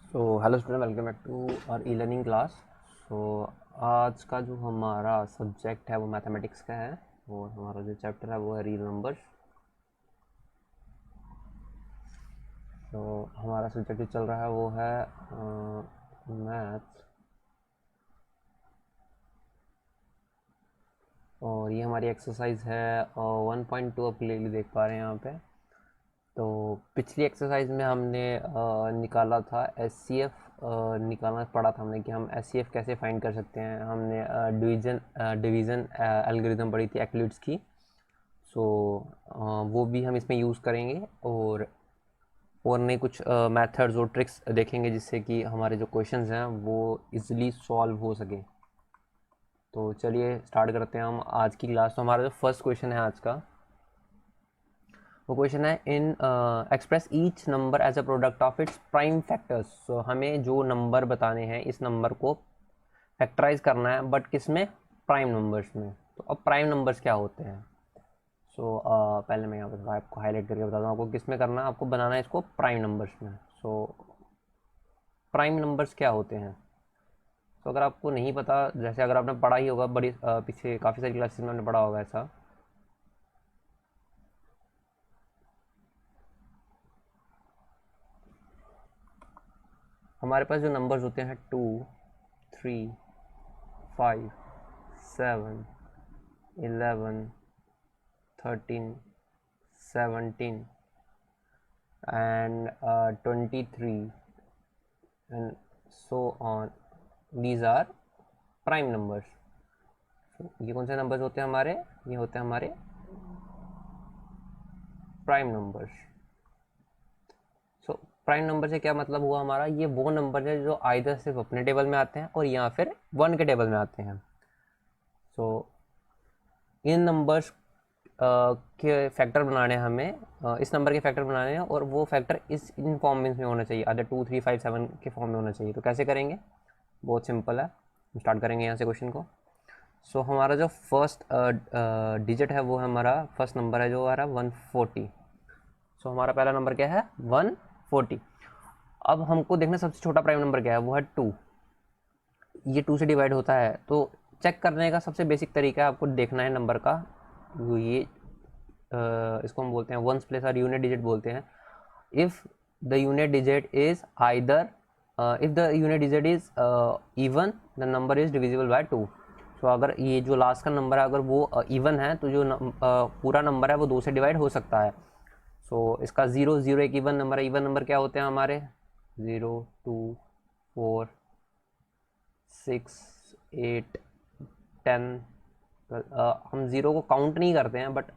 So hello student, welcome back to our e learning class. So आज का जो हमारा सब्जेक्ट है वो मैथमेटिक्स का है और हमारा जो चैप्टर है वो है रियल नंबर्स। तो हमारा सब्जेक्ट जो चल रहा है वो है मैथ्स, और ये हमारी एक्सरसाइज है 1.2 आप क्लियरली देख पा रहे हैं यहाँ पे। तो पिछली एक्सरसाइज में हमने निकाला था एचसीएफ, निकालना पड़ा था हमने कि हम एचसीएफ कैसे फाइंड कर सकते हैं। हमने डिवीज़न एल्गोरिथम पढ़ी थी एक्लिड्स की। सो वो भी हम इसमें यूज़ करेंगे और नए कुछ मेथड्स और ट्रिक्स देखेंगे जिससे कि हमारे जो क्वेश्चंस हैं वो इजीली सॉल्व हो सके। तो चलिए स्टार्ट करते हैं हम आज की क्लास। तो हमारा जो फर्स्ट क्वेश्चन है आज का वो क्वेश्चन है in express each number as a product of its prime factors. So हमें जो नंबर बताने हैं इस नंबर को फैक्टराइज करना है, बट किस में? प्राइम नंबर्स में। तो अब प्राइम नंबर्स क्या होते हैं? सो पहले मैं यहाँ पर आपको हाईलाइट करके बताता हूँ आपको किस में करना है। आपको बनाना है इसको प्राइम नंबर्स में। सो प्राइम नंबर्स क्या होते हैं? तो अगर आपको नहीं पता, जैसे अगर आपने पढ़ा ही होगा बड़ी पीछे काफ़ी सारी क्लासेस में आपने पढ़ा होगा ऐसा। हमारे पास जो नंबर्स होते हैं 2, 3, 5, 7, 11, 13, 17 and 23 and so on, these are prime numbers. ये कौन से नंबर्स होते हैं हमारे? ये होते हैं हमारे prime numbers. So prime number से क्या मतलब हुआ हमारा? ये वो नंबर है जो आइदर सिर्फ अपने टेबल में आते हैं और या फिर 1 के टेबल में आते हैं। सो इन नंबर्स के फैक्टर बनाने हैं हमें, इस नंबर के फैक्टर बनाने हैं और वो फैक्टर इन फॉर्म में होना चाहिए, आधर 2, 3, 5, 7 के फॉर्म में होना चाहिए। तो कैसे करेंगे? बहुत सिंपल है, हम स्टार्ट करेंगे यहाँ से क्वेश्चन को। सो हमारा जो फर्स्ट डिजिट है वो है हमारा फर्स्ट नंबर है जो आ रहा है 140। सो हमारा पहला नंबर क्या है? 140। अब हमको देखना सबसे छोटा प्राइम नंबर क्या है, वो है 2। ये 2 से डिवाइड होता है, तो चेक करने का सबसे बेसिक तरीका है, आपको देखना है नंबर का ये इसको हम बोलते हैं वंस प्लेस और यूनिट डिजिट बोलते हैं। If the unit digit is either if the unit digit is even, the number is divisible by 2। सो अगर ये जो लास्ट का नंबर है अगर वो इवन है तो जो पूरा नंबर है वो 2 से डिवाइड हो सकता है। सो इसका 0, 0 एक इवन नंबर है। इवन नंबर क्या होते हैं हमारे? 0, 2, 4, 6, 8, 10। हम 0 को काउंट नहीं करते हैं, but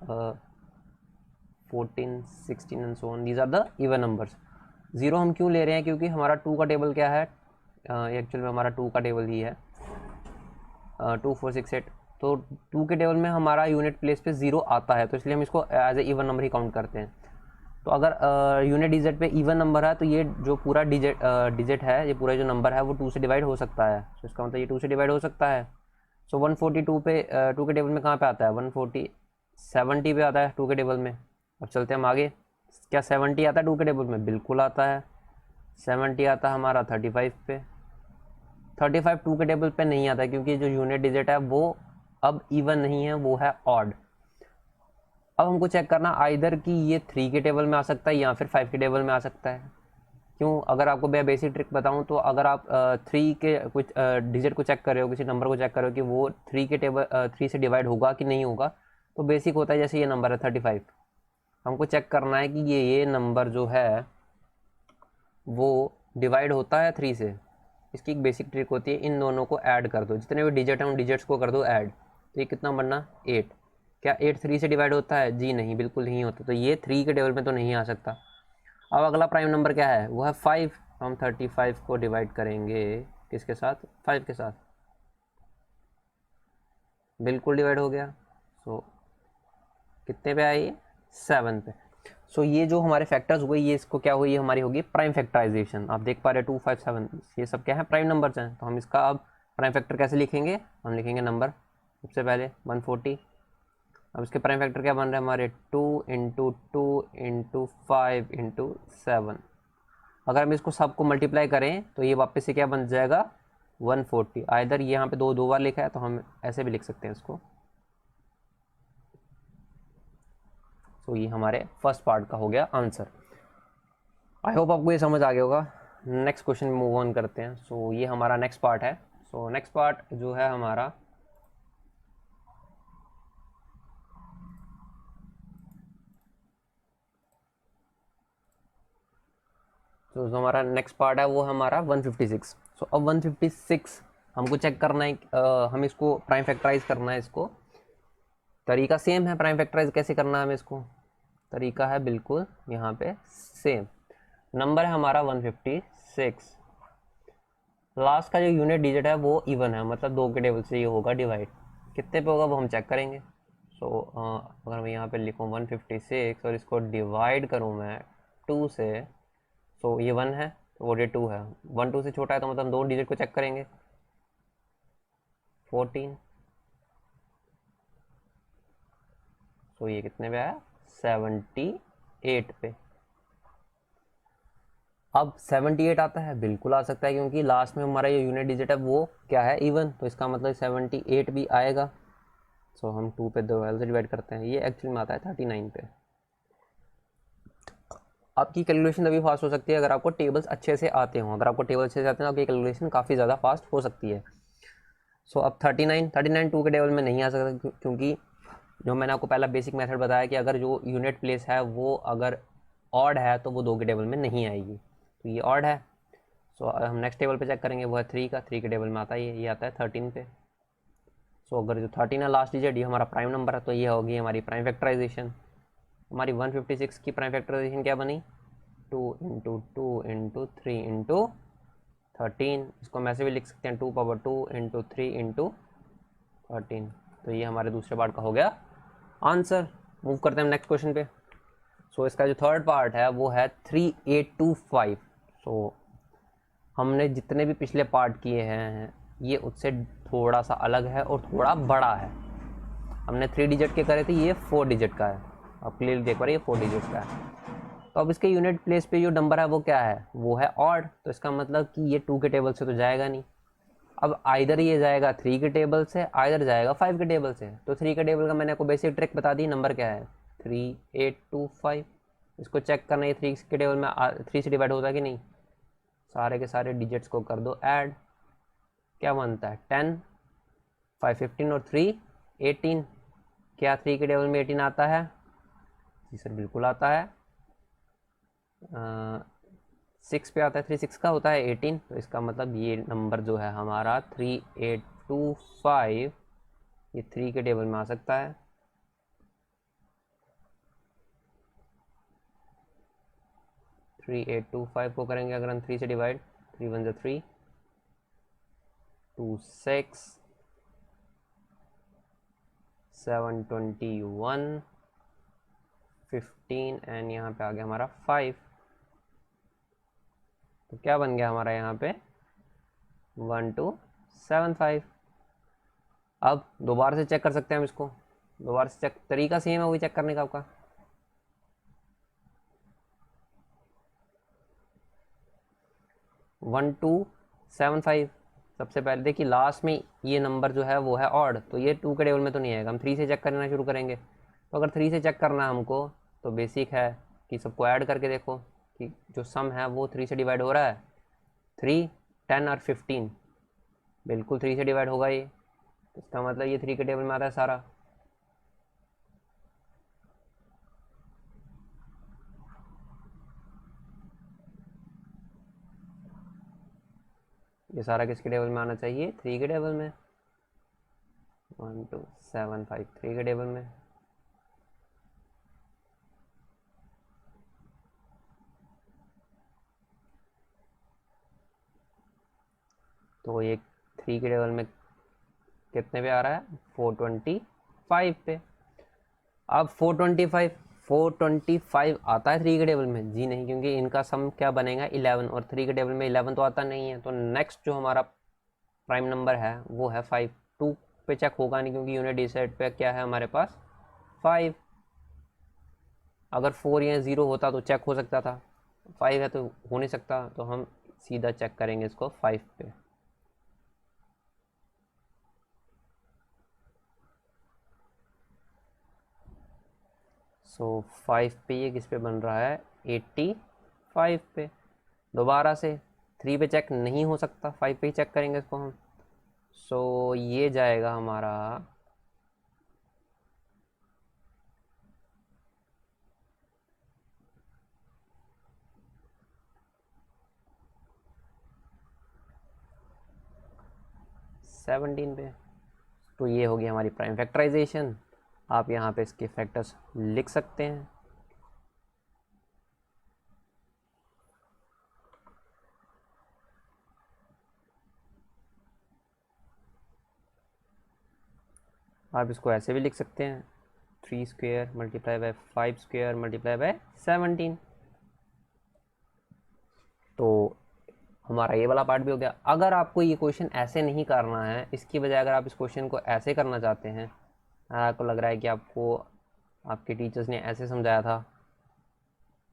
14, 16 and so on, these are the even numbers. 0 हम क्यों ले रहे हैं? क्योंकि हमारा 2 का टेबल क्या है? एक्चुअल में हमारा 2 का टेबल ही है 2, 4, 6, 8। तो 2 के टेबल में हमारा यूनिट प्लेस पे 0 आता है, तो इसलिए हम इसको एज ए इवन नंबर ही काउंट करते हैं। तो अगर यूनिट डिजिट पे इवन नंबर है तो ये जो पूरा डिजिट है, ये पूरा जो नंबर है वो 2 से डिवाइड हो सकता है। तो इसका मतलब ये 2 से डिवाइड हो सकता है। सो 142 पे 2 के टेबल में कहाँ पे आता है? 140 70 पे आता है 2 के टेबल में। अब चलते हैं हम आगे। क्या 70 आता है 2 के टेबल में? बिल्कुल आता है। 70 आता है हमारा 35 पे। 35 2 के टेबल पे नहीं आता है क्योंकि जो यूनिट डिजिट है वो अब इवन नहीं है, वो है ऑड। अब हमको चेक करना आइदर कि ये 3 के टेबल में आ सकता है या फिर 5 के टेबल में आ सकता है। क्यों? अगर आपको मैं बेसिक ट्रिक बताऊं तो अगर आप 3 के कुछ डिजिट को चेक कर रहे हो, किसी नंबर को चेक कर रहे हो कि वो 3 से डिवाइड होगा कि नहीं होगा, तो बेसिक होता है जैसे ये नंबर है 35। हमको चेक करना है कि ये नंबर जो है वो डिवाइड होता है 3 से। इसकी एक बेसिक ट्रिक होती है, इन दोनों को ऐड कर दो, जितने भी डिजिट हैं उन डिजिट्स को कर दो ऐड। तो ये कितना बनना? 8। क्या 8 3 से डिवाइड होता है? जी नहीं, बिल्कुल नहीं होता। तो ये 3 के टेबल में तो नहीं आ सकता। अब अगला प्राइम नंबर क्या है? वो है 5। हम 35 को डिवाइड करेंगे किसके साथ? 5 के साथ। बिल्कुल डिवाइड हो गया। सो कितने पे आए? 7 पे। सो ये जो हमारे फैक्टर्स हुए, ये इसको क्या हुई? हमारी होगी प्राइम फैक्टराइजेशन। आप देख पा रहे 2, 5, 7, ये सब क्या है? प्राइम नंबर्स हैं। तो हम इसका अब प्राइम फैक्टर कैसे लिखेंगे? हम लिखेंगे नंबर सबसे पहले 140। अब इसके प्राइम फैक्टर क्या बन रहे हैं हमारे? 2 इंटू 2 इंटू 5 इंटू 7। अगर हम इसको सबको मल्टीप्लाई करें तो ये वापस से क्या बन जाएगा 140। आइदर ये यहाँ पे दो बार लिखा है तो हम ऐसे भी लिख सकते हैं इसको। तो ये हमारे फर्स्ट पार्ट का हो गया आंसर। आई होप आपको ये समझ आ गया होगा। नेक्स्ट क्वेश्चन मूव ऑन करते हैं। सो ये हमारा नेक्स्ट पार्ट है। सो नेक्स्ट पार्ट जो है हमारा तो जो हमारा नेक्स्ट पार्ट है वो हमारा 156। सो अब 156 हमको चेक करना है, हम इसको प्राइम फैक्टराइज करना है। इसको तरीका सेम है, प्राइम फैक्टराइज कैसे करना है हमें इसको, तरीका है बिल्कुल यहाँ पे सेम। नंबर है हमारा 156, लास्ट का जो यूनिट डिजिट है वो इवन है, मतलब 2 के टेबल से ये होगा डिवाइड। कितने पे होगा वो हम चेक करेंगे। सो अगर मैं यहाँ पे लिखूँ 156 और इसको डिवाइड करूँ मैं 2 से, सो ये 1 है तो वो 2 है। 1 2 से छोटा है तो मतलब 2 डिजिट को चेक करेंगे। 14, तो ये कितने पे आया 78 पे। अब 78 आता है, बिल्कुल आ सकता है क्योंकि लास्ट में हमारा ये यूनिट डिजिट है वो क्या है इवन, तो इसका मतलब 78 भी आएगा। सो हम 2 पे 2 से डिवाइड करते हैं, ये एक्चुअली में आता है 39 पे। आपकी कैलकुलेशन तभी फास्ट हो सकती है अगर आपको टेबल्स अच्छे से आते हों। अगर आपको टेबल अच्छे से आते हैं तो आपकी कैलकुलेशन काफ़ी ज़्यादा फास्ट हो सकती है। सो अब 39 2 के टेबल में नहीं आ सकता क्योंकि जो मैंने आपको पहला बेसिक मेथड बताया कि अगर जो यूनिट प्लेस है वो अगर ऑड है तो वो 2 के टेबल में नहीं आएगी, तो ये ऑड है। सो हम नेक्स्ट टेबल पे चेक करेंगे, वो है 3 का, 3 के टेबल में आता है ये आता है 13 पे। सो अगर जो 13 है लास्ट डिजिट ये हमारा प्राइम नंबर है तो ये होगी हमारी प्राइम फैक्टराइजेशन। हमारी 156 की प्राइम फैक्टराइजेशन क्या बनी 2 इंटू 2 इंटू 3 इंटू 13। इसको हम ऐसे भी लिख सकते हैं 2 पावर 2 इंटू 3 इंटू 13। तो ये हमारे दूसरे पार्ट का हो गया आंसर। मूव करते हैं नेक्स्ट क्वेश्चन पे। सो इसका जो थर्ड पार्ट है वो है 3825। सो हमने जितने भी पिछले पार्ट किए हैं ये उससे थोड़ा सा अलग है और थोड़ा बड़ा है। हमने 3 डिजिट के करे थे, ये 4 डिजिट का है। आप क्लियर देख पा रहे हैं, ये 4 डिजिट का है। तो अब इसके यूनिट प्लेस पे जो नंबर है वो क्या है, वो है ऑड। तो इसका मतलब कि ये 2 के टेबल से तो जाएगा नहीं। अब आइदर ये जाएगा 3 के टेबल से, आइदर जाएगा 5 के टेबल से। तो 3 के टेबल का मैंने आपको बेसिक ट्रिक बता दी, नंबर क्या है 3825। इसको चेक करना है 3 के टेबल में 3 से डिवाइड होता है कि नहीं। सारे के सारे डिजिट्स को कर दो ऐड, क्या बनता है 10, 5 15 और 3 18। क्या 3 के टेबल में 18 आता है? जी सर बिल्कुल आता है। 6 पे आता है, 3 6 का होता है 18। तो इसका मतलब ये नंबर जो है हमारा 3825 ये 3 के टेबल में आ सकता है। थ्री 3825 को करेंगे अगर हम 3 से डिवाइड, 3 1 3 2 6 7 21 15 एंड यहाँ पे आ गया हमारा 5। तो क्या बन गया हमारा यहाँ पे 1275। अब दोबारा से चेक कर सकते हैं हम इसको, दोबारा से चेक, तरीका सेम है वही चेक करने का आपका। One two seven five. सबसे पहले देखिए लास्ट में ये नंबर जो है वो है ऑड, तो ये 2 के टेबल में तो नहीं आएगा। हम 3 से चेक करना शुरू करेंगे। तो अगर 3 से चेक करना है हमको तो बेसिक है कि सबको ऐड करके देखो कि जो सम है वो 3 से डिवाइड हो रहा है। 3 10 और 15 बिल्कुल 3 से डिवाइड होगा ये, तो इसका मतलब ये 3 के टेबल में आता है सारा। ये सारा किसके टेबल में आना चाहिए 3 के टेबल में। 1 2 7 5 3 के टेबल में। तो ये 3 के टेबल में कितने पे आ रहा है 425 पे। अब 425 आता है 3 के टेबल में? जी नहीं, क्योंकि इनका सम क्या बनेगा 11 और 3 के टेबल में 11 तो आता नहीं है। तो नेक्स्ट जो हमारा प्राइम नंबर है वो है 5। 2 पे चेक होगा नहीं क्योंकि यूनिट डिजिट पे क्या है हमारे पास 5। अगर 4 या 0 होता तो चेक हो सकता था, 5 है तो हो नहीं सकता, तो हम सीधा चेक करेंगे इसको 5 पे। सो 5 पे ये किस पे बन रहा है, 85 पे। दोबारा से 3 पे चेक नहीं हो सकता, 5 पे ही चेक करेंगे इसको हम। सो ये जाएगा हमारा 17 पे। तो ये होगी हमारी प्राइम फैक्टराइजेशन। आप यहाँ पे इसके फैक्टर्स लिख सकते हैं। आप इसको ऐसे भी लिख सकते हैं, 3 square multiply by 5 square multiply by 17। तो हमारा ये वाला पार्ट भी हो गया। अगर आपको ये क्वेश्चन ऐसे नहीं करना है, इसकी बजाय अगर आप इस क्वेश्चन को ऐसे करना चाहते हैं, आपको लग रहा है कि आपको आपके टीचर्स ने ऐसे समझाया था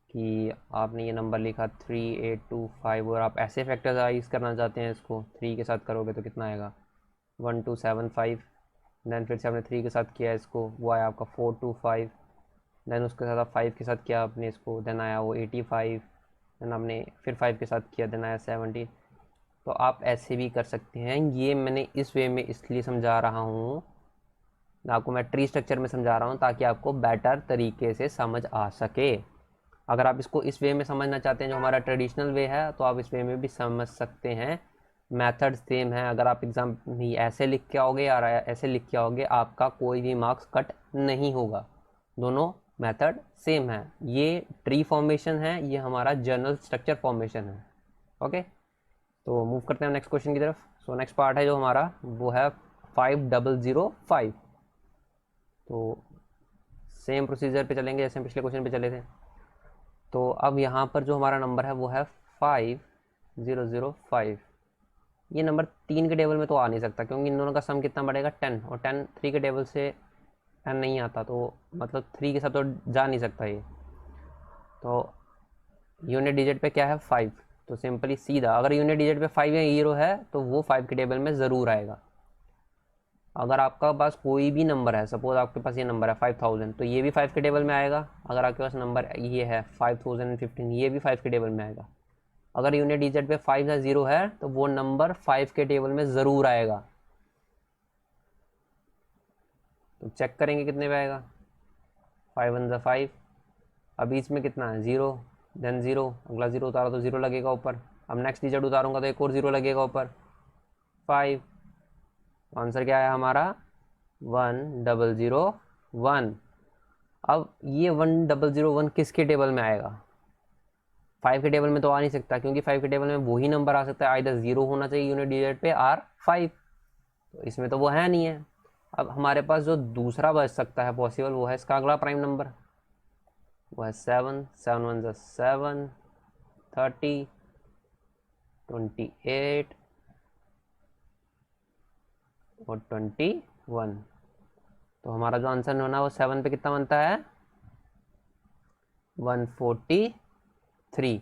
कि आपने ये नंबर लिखा 3825 और आप ऐसे फैक्टराइज करना चाहते हैं इसको, 3 के साथ करोगे तो कितना आएगा 1275। देन फिर से आपने 3 के साथ किया इसको, वो आया आपका 425। देन उसके साथ आप 5 के साथ किया आपने इसको, देन आया वो 85। देन आपने फिर 5 के साथ किया, देन आया 70। तो आप ऐसे भी कर सकते हैं। ये मैंने इस वे में इसलिए समझा रहा हूँ, आपको मैं ट्री स्ट्रक्चर में समझा रहा हूँ ताकि आपको बेटर तरीके से समझ आ सके। अगर आप इसको इस वे में समझना चाहते हैं जो हमारा ट्रेडिशनल वे है, तो आप इस वे में भी समझ सकते हैं। मेथड सेम है। अगर आप एग्ज़ाम भी ऐसे लिख के आओगे या ऐसे लिख के आओगे, आपका कोई भी मार्क्स कट नहीं होगा। दोनों मेथड सेम है। ये ट्री फॉर्मेशन है, ये हमारा जर्नल स्ट्रक्चर फॉर्मेशन है। ओके, तो मूव करते हैं नेक्स्ट क्वेश्चन की तरफ। सो नेक्स्ट पार्ट है जो हमारा, वो है 5005। तो सेम प्रोसीजर पे चलेंगे जैसे हम पिछले क्वेश्चन पे चले थे। तो अब यहाँ पर जो हमारा नंबर है वो है 5005। ये नंबर 3 के टेबल में तो आ नहीं सकता, क्योंकि इन दोनों का सम कितना बढ़ेगा 10, और 10 3 के टेबल से 10 नहीं आता, तो मतलब 3 के साथ तो जा नहीं सकता ये। तो यूनिट डिजिट पे क्या है 5, तो सिंपली सीधा अगर यूनिट डिजिट पे 5 या 0 है तो वो 5 के टेबल में ज़रूर आएगा। अगर आपका पास कोई भी नंबर है, सपोज आपके पास ये नंबर है 5000, तो ये भी 5 के टेबल में आएगा। अगर आपके पास नंबर ये है 5015, ये भी 5 के टेबल में आएगा। अगर यूनिट डिजिट पे 5 या 0 है तो वो नंबर 5 के टेबल में ज़रूर आएगा। तो चेक करेंगे कितने पे आएगा। 5 1 ज़ा 5, अब इसमें कितना है 0, देन 0, अगला 0 उतारा तो 0 लगेगा ऊपर। अब नेक्स्ट डिजिट उतारूंगा तो एक और 0 लगेगा ऊपर, 5। आंसर क्या आया हमारा 1001। अब ये 1001 किसके टेबल में आएगा, 5 के टेबल में तो आ नहीं सकता, क्योंकि 5 के टेबल में वही नंबर आ सकता है, आइदर 0 होना चाहिए यूनिट डिजिट पे आर 5, तो इसमें तो वो है नहीं है। अब हमारे पास जो दूसरा बच सकता है पॉसिबल, वो है इसका अगला प्राइम नंबर, वो है 7। 7 1 ज़ा 7, 30, 28 और 21। तो हमारा जो आंसर होना है वो 7 पे कितना बनता है 143।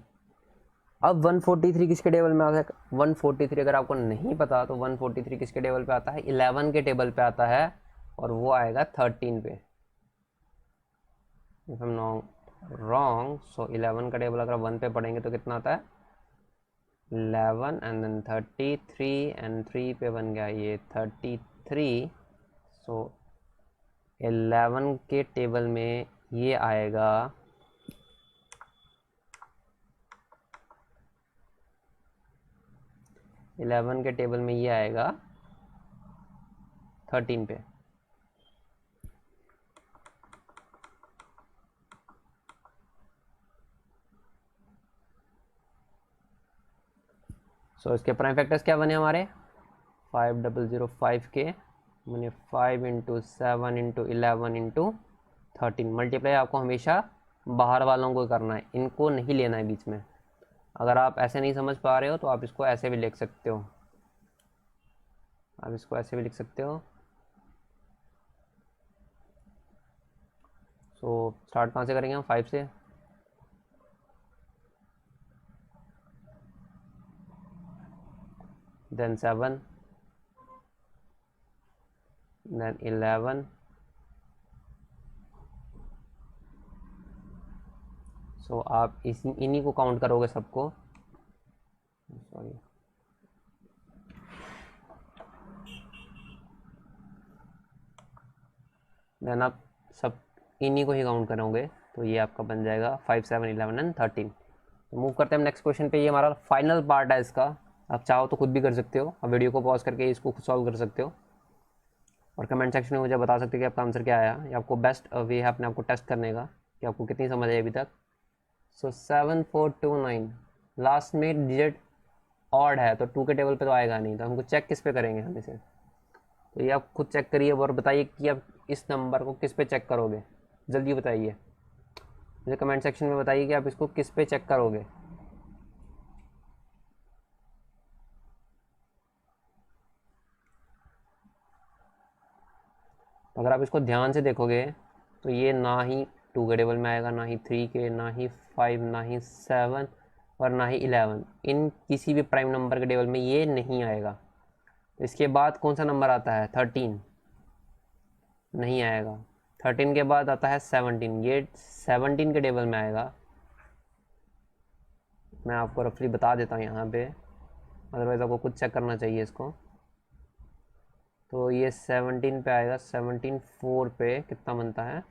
अब 143 किसके टेबल में आता है, 143 अगर आपको नहीं पता तो 143 किसके टेबल पे आता है, 11 के टेबल पे आता है, और वो आएगा 13 पे। If I am not wrong, so 11 का टेबल अगर 1 पे पढ़ेंगे तो कितना आता है 11 एंड देन 33 एंड 3 पे बन गया ये 33। सो 11 के टेबल में ये आएगा 11 के टेबल में ये आएगा 13 पे। सो इसके प्राइम फैक्टर्स क्या बने हमारे 5005 के मैंने 5 इंटू 7 इंटू 11 इंटू 13। मल्टीप्लाई आपको हमेशा बाहर वालों को करना है, इनको नहीं लेना है बीच में। अगर आप ऐसे नहीं समझ पा रहे हो तो आप इसको ऐसे भी लिख सकते हो, आप इसको ऐसे भी लिख सकते हो। सो स्टार्ट कहाँ से करेंगे हम 5 से, then 7, then 11, सो आप इन्हीं को काउंट करोगे सबको, सॉरी, देन आप सब इन्हीं को ही काउंट करोगे, तो ये आपका बन जाएगा 5, 7, 11 एंड 13। तो मूव करते हैं हम नेक्स्ट क्वेश्चन पे। ये हमारा फाइनल पार्ट है इसका, आप चाहो तो खुद भी कर सकते हो, आप वीडियो को पॉज करके इसको खुद सॉल्व कर सकते हो और कमेंट सेक्शन में मुझे बता सकते हो कि आपका आंसर क्या आया। ये आपको बेस्ट वे है अपने आप को टेस्ट करने का कि आपको कितनी समझ आई अभी तक। सो 7429 लास्ट में डिजिट ऑड है तो 2 के टेबल पे तो आएगा नहीं, तो हमको चेक किस पे करेंगे हम इसे। तो ये आप खुद चेक करिए और बताइए कि आप इस नंबर को किस पे चेक करोगे, जल्दी बताइए मुझे कमेंट सेक्शन में बताइए कि आप इसको किस पे चेक करोगे। अगर आप इसको ध्यान से देखोगे तो ये ना ही 2 के टेबल में आएगा, ना ही 3 के, ना ही 5, ना ही 7 और ना ही 11, इन किसी भी प्राइम नंबर के टेबल में ये नहीं आएगा। तो इसके बाद कौन सा नंबर आता है? 13 नहीं आएगा। 13 के बाद आता है 17, ये 17 के टेबल में आएगा। मैं आपको रफली बता देता हूँ यहाँ पे, अदरवाइज़ आपको खुद चेक करना चाहिए इसको। तो ये 17 पे आएगा। 17 4 पे कितना बनता है?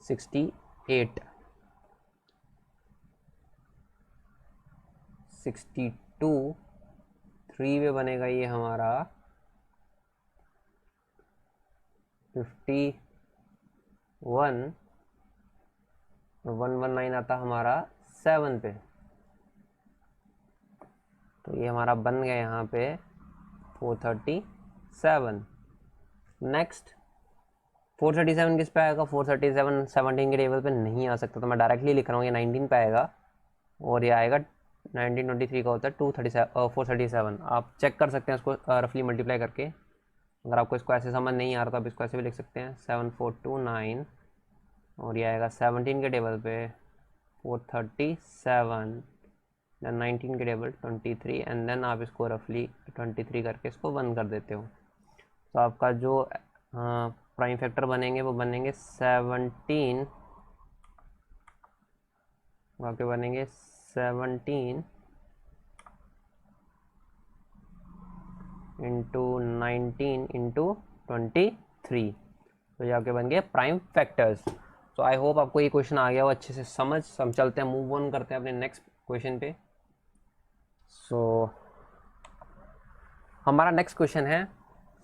68। 62 3 पे बनेगा ये हमारा 51 और 119 आता हमारा 7 पे। तो ये हमारा बन गया यहाँ पे 437। नेक्स्ट 437 किस पे आएगा? 437 17 के टेबल पे नहीं आ सकता, तो मैं डायरेक्टली लिख रहा हूँ, ये 19 पे आएगा और ये आएगा 1923 का होता है 437। आप चेक कर सकते हैं इसको रफली मल्टीप्लाई करके। अगर आपको इसको ऐसे समझ नहीं आ रहा तो आप इसको ऐसे भी लिख सकते हैं 7429 और ये आएगा 17 के टेबल पे 437, देन 19 के टेबल 23 एंड देन आप इसको रफली 23 करके इसको 1 कर देते हो। तो आपका जो प्राइम फैक्टर बनेंगे वो बनेंगे 17, वहाँ पे बनेंगे 17 इंटू 19 इंटू 23। तो ये आपके बन गए प्राइम फैक्टर्स। तो आई होप आपको ये क्वेश्चन आ गया वो अच्छे से समझ। हम चलते हैं, मूव ऑन करते हैं अपने नेक्स्ट क्वेश्चन पे। सो हमारा नेक्स्ट क्वेश्चन है,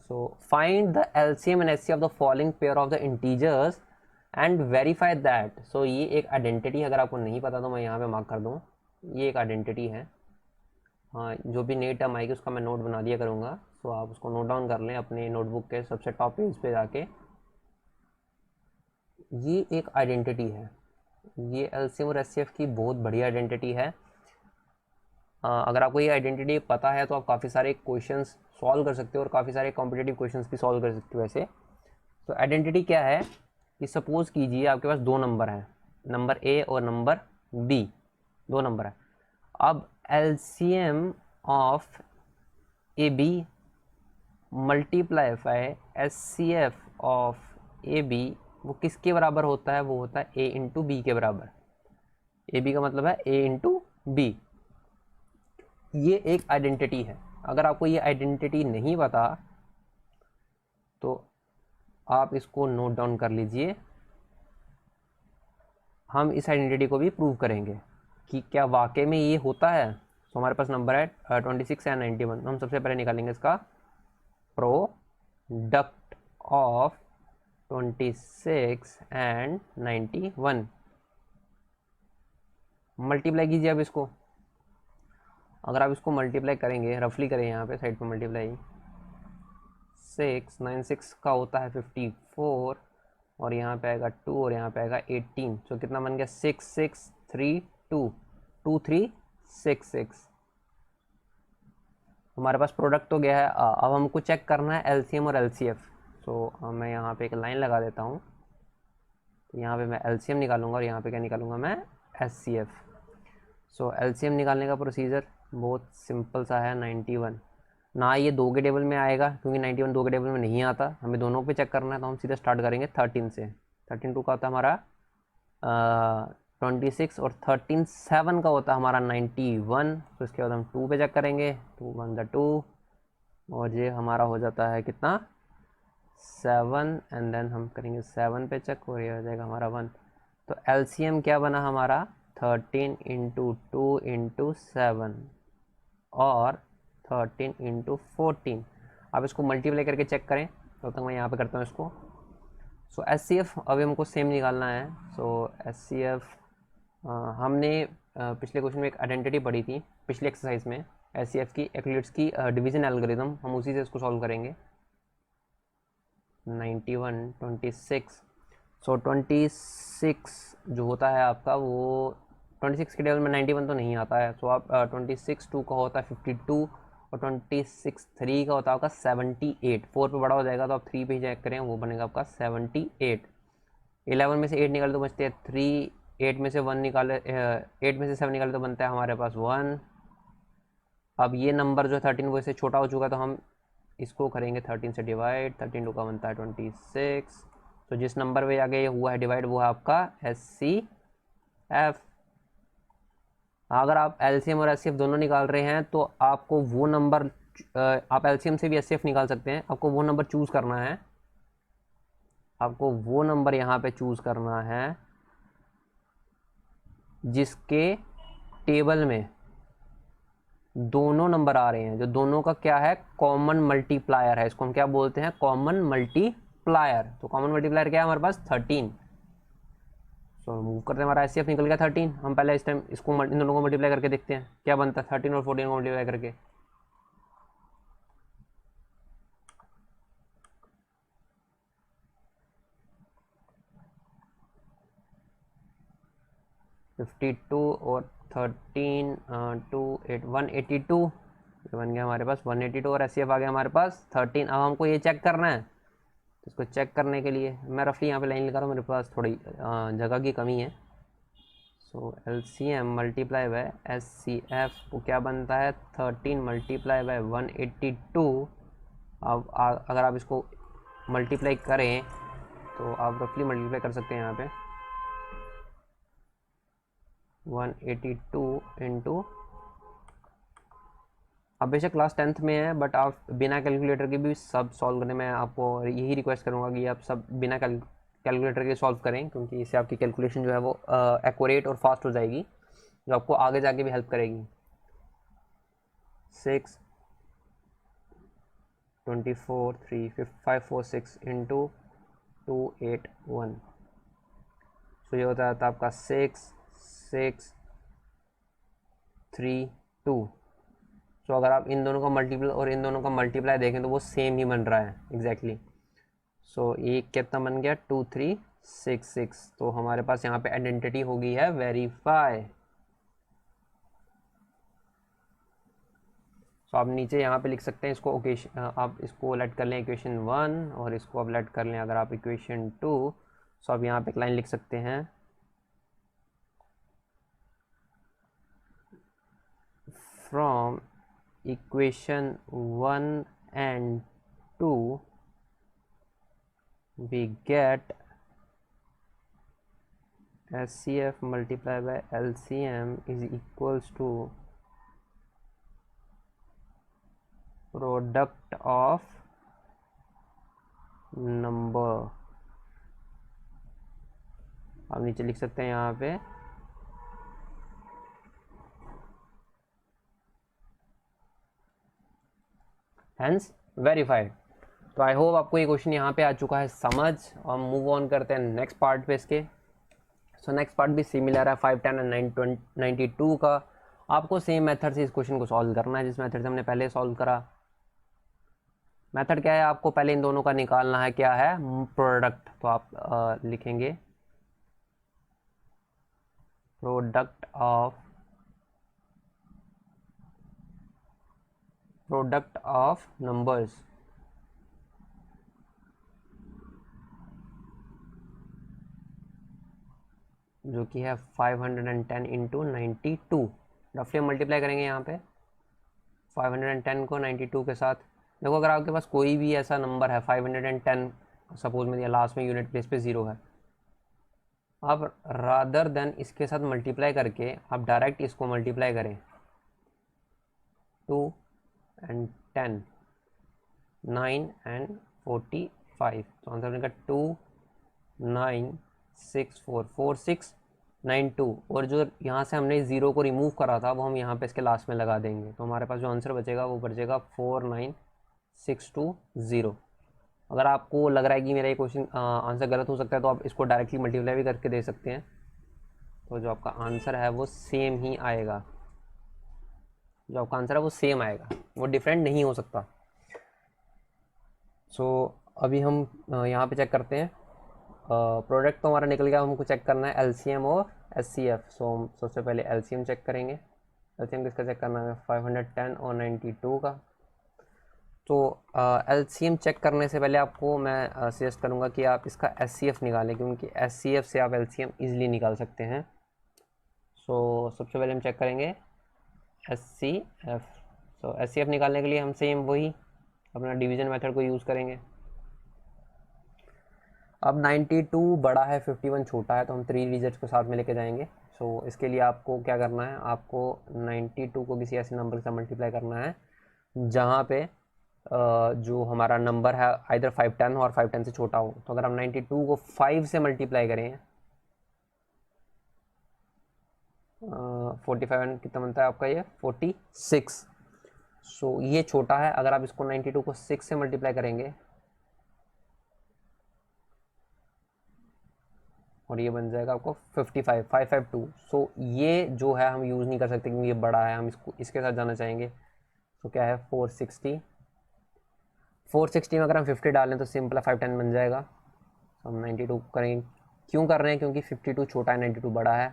so find the LCM and HCF of the following pair of the integers and verify that. So ये एक आइडेंटिटी, अगर आपको नहीं पता तो मैं यहाँ पे मार्क कर दूँ, ये एक आइडेंटिटी है। हाँ, जो भी नई टर्म आएगी उसका मैं नोट बना दिया करूँगा, सो आप उसको नोट डाउन कर लें अपने नोटबुक के सबसे टॉप पेज पे जाके। ये एक आइडेंटिटी है, ये एलसीएम और एचसीएफ की बहुत बढ़िया आइडेंटिटी है। अगर आपको ये आइडेंटिटी पता है तो आप काफ़ी सारे क्वेश्चंस सॉल्व कर सकते हो और काफ़ी सारे कॉम्पिटिटिव क्वेश्चंस भी सॉल्व कर सकते हो ऐसे। तो आइडेंटिटी क्या है कि सपोज़ कीजिए आपके पास 2 नंबर हैं, नंबर ए और नंबर बी, 2 नंबर है। अब LCM of A B multiply by HCF of A B वो किसके बराबर होता है? वो होता है ए इंटू बी के बराबर। ए बी का मतलब है ए इंटू बी। ये एक आइडेंटिटी है। अगर आपको ये आइडेंटिटी नहीं पता तो आप इसको नोट डाउन कर लीजिए। हम इस आइडेंटिटी को भी प्रूव करेंगे कि क्या वाकई में ये होता है। तो हमारे पास नंबर है 26 एंड 91। हम सबसे पहले निकालेंगे इसका प्रोडक्ट ऑफ 26 एंड 91। मल्टीप्लाई कीजिए अब इसको। अगर आप इसको मल्टीप्लाई करेंगे, रफली करें यहाँ पे साइड पे मल्टीप्लाई, 6 9 6 का होता है 54 और यहाँ पे आएगा 2 और यहाँ पे आएगा 18। तो कितना बन गया? 6 6 3 2 2 3 6 6। हमारे पास प्रोडक्ट तो गया है। अब हमको चेक करना है एलसीएम और एलसीएफ। तो मैं यहाँ पे एक लाइन लगा देता हूँ। तो यहाँ पे मैं एलसीएम निकालूंगा और यहाँ पे क्या निकालूंगा? मैं SCF। सो LCM निकालने का प्रोसीजर बहुत सिंपल सा है। 91 ना ये 2 के टेबल में आएगा क्योंकि 91 2 के टेबल में नहीं आता, हमें दोनों पे चेक करना है, तो हम सीधा स्टार्ट करेंगे 13 से। 13 2 का होता है हमारा 26 और 13 7 का होता है हमारा 91। तो इसके बाद हम 2 पे चेक करेंगे, 2 1 2 और ये हमारा हो जाता है कितना 7 एंड देन हम करेंगे 7 पे चेक और ये हो जाएगा हमारा 1। तो LCM क्या बना हमारा 13 इंटू 2 इंटू 7 और 13 इंटू 14। आप इसको मल्टीप्लाई करके चेक करें, तो तक मैं यहाँ पे करता हूँ इसको। सो SCF अभी हमको सेम निकालना है। सो SCF हमने पिछले क्वेश्चन में एक आइडेंटिटी पढ़ी थी पिछले एक्सरसाइज में, SCF की एक्लिप्स की डिवीजन एल्गोरिथम, हम उसी से इसको सॉल्व करेंगे। 91 26। सो 26 जो होता है आपका वो 26 के टेबल में 91 तो नहीं आता है। सो आप 26 2 का होता है 52 और 26 3 का होता है आपका 78। 4 पे बड़ा हो जाएगा तो आप 3 पे ही चेक करें, वो बनेगा आपका 78। 11 में से 8 निकाले तो बचते हैं 3, 8 में से 1 निकाले 8 में से 7 निकाले तो बनता है हमारे पास 1। अब ये नंबर जो है 13 वो इससे छोटा हो चुका है, तो हम इसको करेंगे 13 से डिवाइड। 13 2 का बनता है 26। तो जिस नंबर पे आगे हुआ है डिवाइड वो है आपका SCF। अगर आप LCM और SCF दोनों निकाल रहे हैं तो आपको वो नंबर, आप LCM से भी SCF निकाल सकते हैं, आपको वो नंबर चूज़ करना है। आपको वो नंबर यहाँ पे चूज़ करना है जिसके टेबल में दोनों नंबर आ रहे हैं, जो दोनों का क्या है कॉमन मल्टीप्लायर है। इसको हम क्या बोलते हैं कॉमन मल्टीप्लायर। तो कॉमन मल्टीप्लायर क्या है हमारे पास 13। सो मूव करते हैं, हमारा SCF निकल गया 13। हम पहले इस टाइम इसको इन दोनों को मल्टीप्लाई करके देखते हैं क्या बनता है 13 और 14 को मल्टीप्लाई करके। (52) और 13 2 8 182 ये बन गया हमारे पास 182 और SCF आ गया हमारे पास 13। अब हमको ये चेक करना है, तो इसको चेक करने के लिए मैं रफली यहाँ पे लाइन लिखा रहा हूँ, मेरे पास थोड़ी जगह की कमी है। सो LCM मल्टीप्लाई बाय SCF को क्या बनता है 13 मल्टीप्लाई बाय 182। अब अगर आप इसको मल्टीप्लाई करें तो आप रफली मल्टीप्लाई कर सकते हैं यहाँ पे 182 इंटू, अब बेशक क्लास 10th में है बट आप बिना कैलकुलेटर के भी सब सॉल्व करने में आपको यही रिक्वेस्ट करूँगा कि आप सब बिना कैलकुलेटर के सॉल्व करें, क्योंकि इससे आपकी कैलकुलेशन जो है वो एक्यूरेट और फास्ट हो जाएगी, जो आपको आगे जाके भी हेल्प करेगी। 6 24 3 5 4 6 इंटू 281। सो ये होता था आपका 6 6 3 2। तो अगर आप इन दोनों का मल्टीप्लाई और इन दोनों का मल्टीप्लाई देखें तो वो सेम ही बन रहा है एग्जैक्टली। सो ये कितना बन गया 2366। तो हमारे पास यहाँ पे आइडेंटिटी हो गई है वेरीफाई। सो आप नीचे यहाँ पे लिख सकते हैं इसको आप इसको लेट कर लें इक्वेशन 1 और इसको आप लेट कर लें अगर आप इक्वेशन 2। सो आप यहाँ पे एक लाइन लिख सकते हैं from equation 1 and 2 we get SCF multiplied by LCM is equals to product of number। आप नीचे लिख सकते हैं यहाँ पे हेंस वेरीफाइड। तो आई होप आपको ये क्वेश्चन यहाँ पे आ चुका है समझ, और मूव ऑन करते हैं नेक्स्ट पार्ट पे इसके। सो नेक्स्ट पार्ट भी सिमिलर है 5 10 एंड 92 का। आपको सेम मेथड से इस क्वेश्चन को सॉल्व करना है जिस मेथड से हमने पहले सॉल्व करा। मेथड क्या है, आपको पहले इन दोनों का निकालना है क्या है प्रोडक्ट। तो आप लिखेंगे प्रोडक्ट ऑफ नंबर्स। जो कि है 510 इंटू 92, रफली मल्टीप्लाई करेंगे यहाँ पे 510 को 92 के साथ। देखो अगर आपके पास कोई भी ऐसा नंबर है 510, सपोज में दिया लास्ट में यूनिट प्लेस पे 0 है, आप रादर देन इसके साथ मल्टीप्लाई करके आप डायरेक्ट इसको मल्टीप्लाई करें 2 and 10, 9 and 45, तो आंसर बनेगा 2 9 6 4 4 6 9 2, और जो यहाँ से हमने 0 को रिमूव करा था वो हम यहाँ पे इसके लास्ट में लगा देंगे, तो हमारे पास जो आंसर बचेगा वो बचेगा 4 9 6 2 0। अगर आपको लग रहा है कि मेरा ये क्वेश्चन आंसर गलत हो सकता है तो आप इसको डायरेक्टली मल्टीप्लाई भी करके दे सकते हैं, तो जो आपका आंसर है वो सेम ही आएगा, जो आपका आंसर है वो सेम आएगा, वो डिफरेंट नहीं हो सकता। सो अभी हम यहाँ पे चेक करते हैं, प्रोडक्ट तो हमारा निकल गया, हमको चेक करना है एलसीएम और एचसीएफ। सो हम सबसे पहले एलसीएम चेक करेंगे। एलसीएम किसका चेक करना है? 510 और 92 का। तो एलसीएम चेक करने से पहले आपको मैं सजेस्ट करूँगा कि आप इसका एचसीएफ निकालें, क्योंकि एचसीएफ से आप एलसीएम ईजिली निकाल सकते हैं। सो सबसे पहले हम चेक करेंगे एचसीएफ। सो एचसीएफ निकालने के लिए हम सेम वही अपना डिवीज़न मेथड को यूज़ करेंगे। अब 92 बड़ा है, 51 छोटा है, तो हम 3 डिजिट्स को साथ में लेके जाएंगे। सो इसके लिए आपको क्या करना है, आपको 92 को किसी ऐसे नंबर से मल्टीप्लाई करना है जहाँ पे जो हमारा नंबर है आइदर 510 हो और 510 से छोटा हो। तो अगर हम 92 को 5 से मल्टीप्लाई करें 45 कितना बनता है आपका, ये 46। सो ये छोटा है। अगर आप इसको 92 को 6 से मल्टीप्लाई करेंगे और ये बन जाएगा आपको 55 552। सो ये जो है हम यूज़ नहीं कर सकते क्योंकि ये बड़ा है, हम इसको इसके साथ जाना चाहेंगे। तो क्या है 460 में अगर हम 50 डालें तो सिंपल 510 बन जाएगा। तो हम 92 करेंगे, क्यों कर रहे हैं? क्योंकि 52 छोटा है, 92 बड़ा है।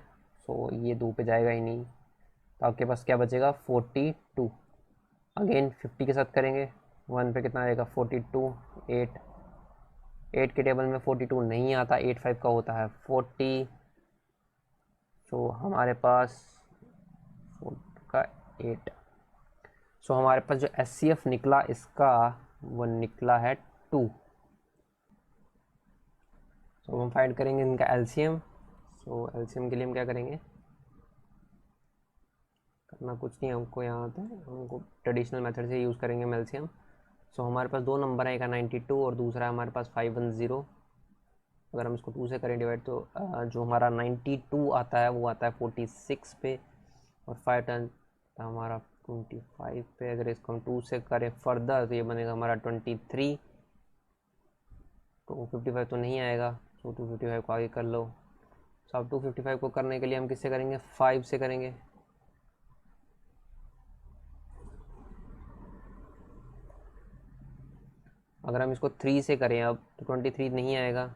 सो ये 2 पे जाएगा ही नहीं, तो आपके पास क्या बचेगा 42। अगेन 50 के साथ करेंगे, 1 पे कितना आएगा 42, 8 के टेबल में 42 नहीं आता, 85 का होता है 40। सो हमारे पास 4 का 8। सो हमारे पास जो एचसीएफ निकला इसका वो निकला है 2। सो हम फाइंड करेंगे इनका एलसीएम। सो एलसीएम के लिए हम क्या करेंगे, करना कुछ नहीं हमको, यहाँ आता है हमको ट्रेडिशनल मेथड से यूज़ करेंगे एलसीएम। सो हमारे पास 2 नंबर है, एक है 92 और दूसरा है हमारे पास 510। अगर हम इसको 2 से करें डिवाइड तो जो हमारा 92 आता है वो आता है 46 पे, और 510 हमारा 25 पे। अगर इसको हम 2 से करें फर्दर तो ये बनेगा हमारा 23। तो 55 तो नहीं आएगा, तो 255 को आगे कर लो। सो अब 255 को करने के लिए हम किससे करेंगे, 5 से करेंगे। अगर हम इसको 3 से करें अब तो 23 नहीं आएगा,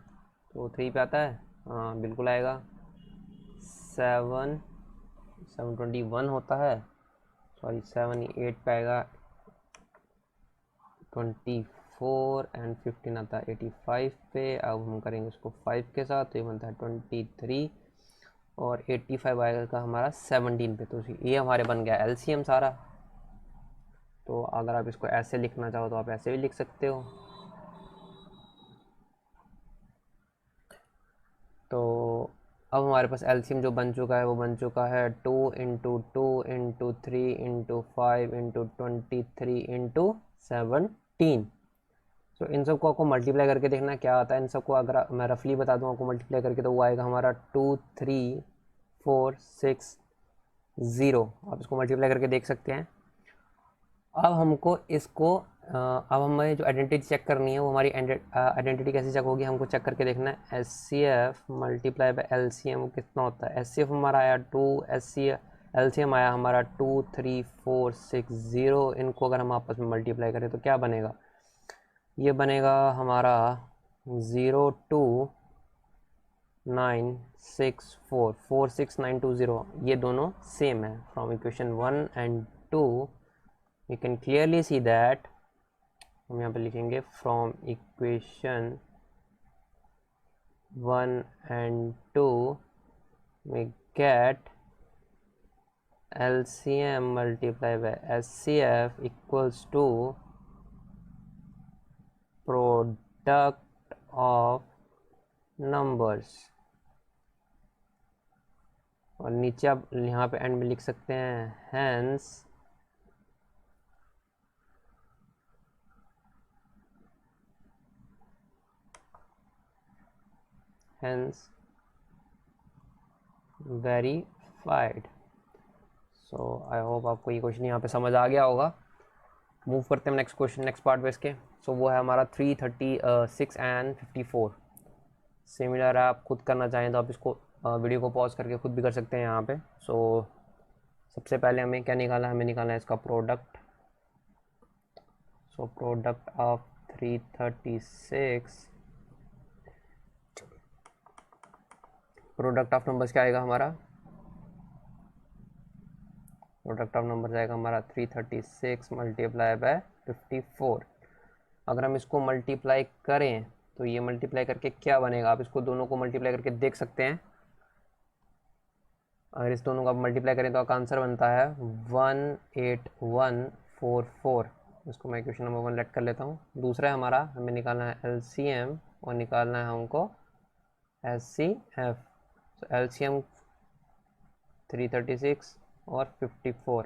तो 3 पे आता है, हाँ बिल्कुल आएगा। 721 होता है, सॉरी 7 8 पे आएगा 24 एंड 15 आता है 85 पे। अब हम करेंगे उसको 5 के साथ, तो ये बनता है 23 और 85 आएगा हमारा 17 पे। तो ये हमारे बन गया एलसीएम सारा। तो अगर आप इसको ऐसे लिखना चाहो तो आप ऐसे भी लिख सकते हो। तो अब हमारे पास एलसीएम जो बन चुका है वो बन चुका है 2 into 2 into 3 into 5 into 23 into 17। तो इन सबको आपको मल्टीप्लाई करके देखना क्या आता है। इन सबको अगर मैं रफली बता दूँ आपको मल्टीप्लाई करके, तो वो आएगा हमारा 2 3 4 6 0। आप इसको मल्टीप्लाई करके देख सकते हैं। अब हमको इसको अब हमें जो आइडेंटिटी चेक करनी है वो हमारी आइडेंटिटी कैसे चेक होगी, हमको चेक करके देखना है। H C F multiply by L C M कितना होता है। एच सी एफ हमारा आया 2, H C L C M आया हमारा 2 3 4 6 0। इनको अगर हम आपस में मल्टीप्लाई करें तो क्या बनेगा, ये बनेगा हमारा 0 2 9 6 4 4 6 9 2 0। ये दोनों सेम है। From equation 1 and 2 you can clearly see that, हम यहाँ पे लिखेंगे from equation 1 and 2 we get LCM multiplied by SCF equals to product of numbers, और नीचे आप यहाँ पे एंड में लिख सकते हैं hence verified। So I hope आपको ये क्वेश्चन यहाँ पे समझ आ गया होगा। मूव करते हैं नेक्स्ट क्वेश्चन, नेक्स्ट पार्ट पे इसके। सो वो है हमारा 336 एंड 54। सिमिलर है, आप खुद करना चाहें तो आप इसको वीडियो को पॉज करके खुद भी कर सकते हैं यहाँ पे। सो सबसे पहले हमें क्या निकालना है, हमें निकालना है इसका product. So product of 336, product of numbers क्या आएगा हमारा, प्रोडक्ट ऑफ नंबर जाएगा हमारा 336 मल्टीप्लाई बाय 54। अगर हम इसको मल्टीप्लाई करें तो ये मल्टीप्लाई करके क्या बनेगा, आप इसको दोनों को मल्टीप्लाई करके देख सकते हैं। अगर इस दोनों का मल्टीप्लाई करें तो आपका आंसर बनता है 18144। इसको मैं क्वेश्चन नंबर 1 लेट कर लेता हूँ। दूसरा है हमारा, हमें निकालना है LCM और निकालना है हमको SCF। तो LCM 336 और 54।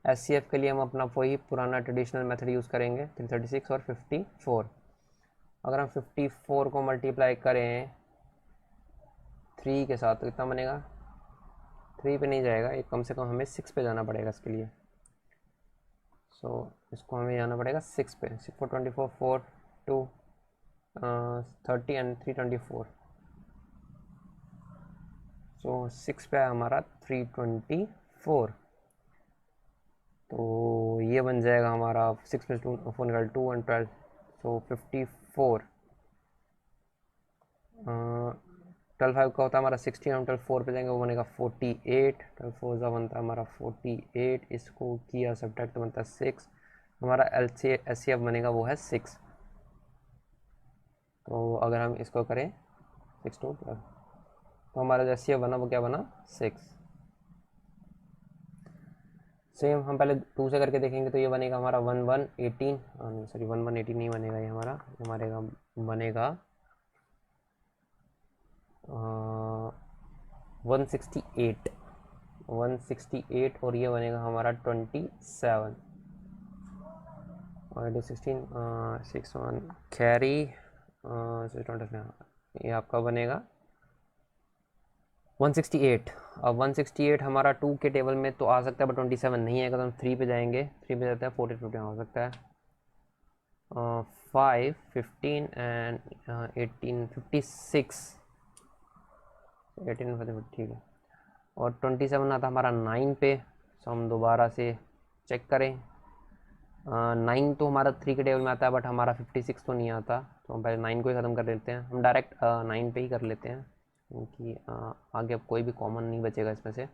SCF के लिए हम अपना वही पुराना ट्रेडिशनल मेथड यूज़ करेंगे, 336 और 54। अगर हम 54 को मल्टीप्लाई करें 3 के साथ तो कितना बनेगा, 3 पे नहीं जाएगा, एक कम से कम हमें 6 पे जाना पड़ेगा इसके लिए। सो इसको हमें जाना पड़ेगा 6 पे। 6 4 24 4 2 30 एंड 324। सो 6 पे है हमारा 324। तो ये बन जाएगा हमारा 6 + 2 4 निकाल 2 and 12। सो 54 12 5 का होता है हमारा 16। हम 12 4 पे जाएंगे, वो बनेगा 48। 12 4 का बनता है हमारा 48। इसको किया सब्ट्रैक्ट बनता है 6। हमारा LCF बनेगा वो है 6। तो अगर हम इसको करें 6 2 12, तो हमारा जो LCF बना वो क्या बना 6। सेम हम पहले 2 से करके देखेंगे तो ये बनेगा हमारा 1118, सॉरी 1118 नहीं बनेगा, ये हमारा बनेगा 168 और ये बनेगा हमारा 27 और 16 6 1 कैरी, ये आपका बनेगा 168। अब 168 हमारा 2 के टेबल में तो आ सकता है बट 27 नहीं आएगा, तो हम 3 पे जाएंगे। 3 पे जाता है 40 50 हो सकता है 5 15 एंड 18 56 18 ठीक है। और 27 आता हमारा 9 पे। सो हम दोबारा से चेक करें, 9 तो हमारा 3 के टेबल में आता है बट हमारा 56 तो नहीं आता, तो हम पहले 9 को ही ख़त्म कर देते हैं। हम डायरेक्ट 9 पे ही कर लेते हैं क्योंकि आगे अब कोई भी कॉमन नहीं बचेगा इसमें से।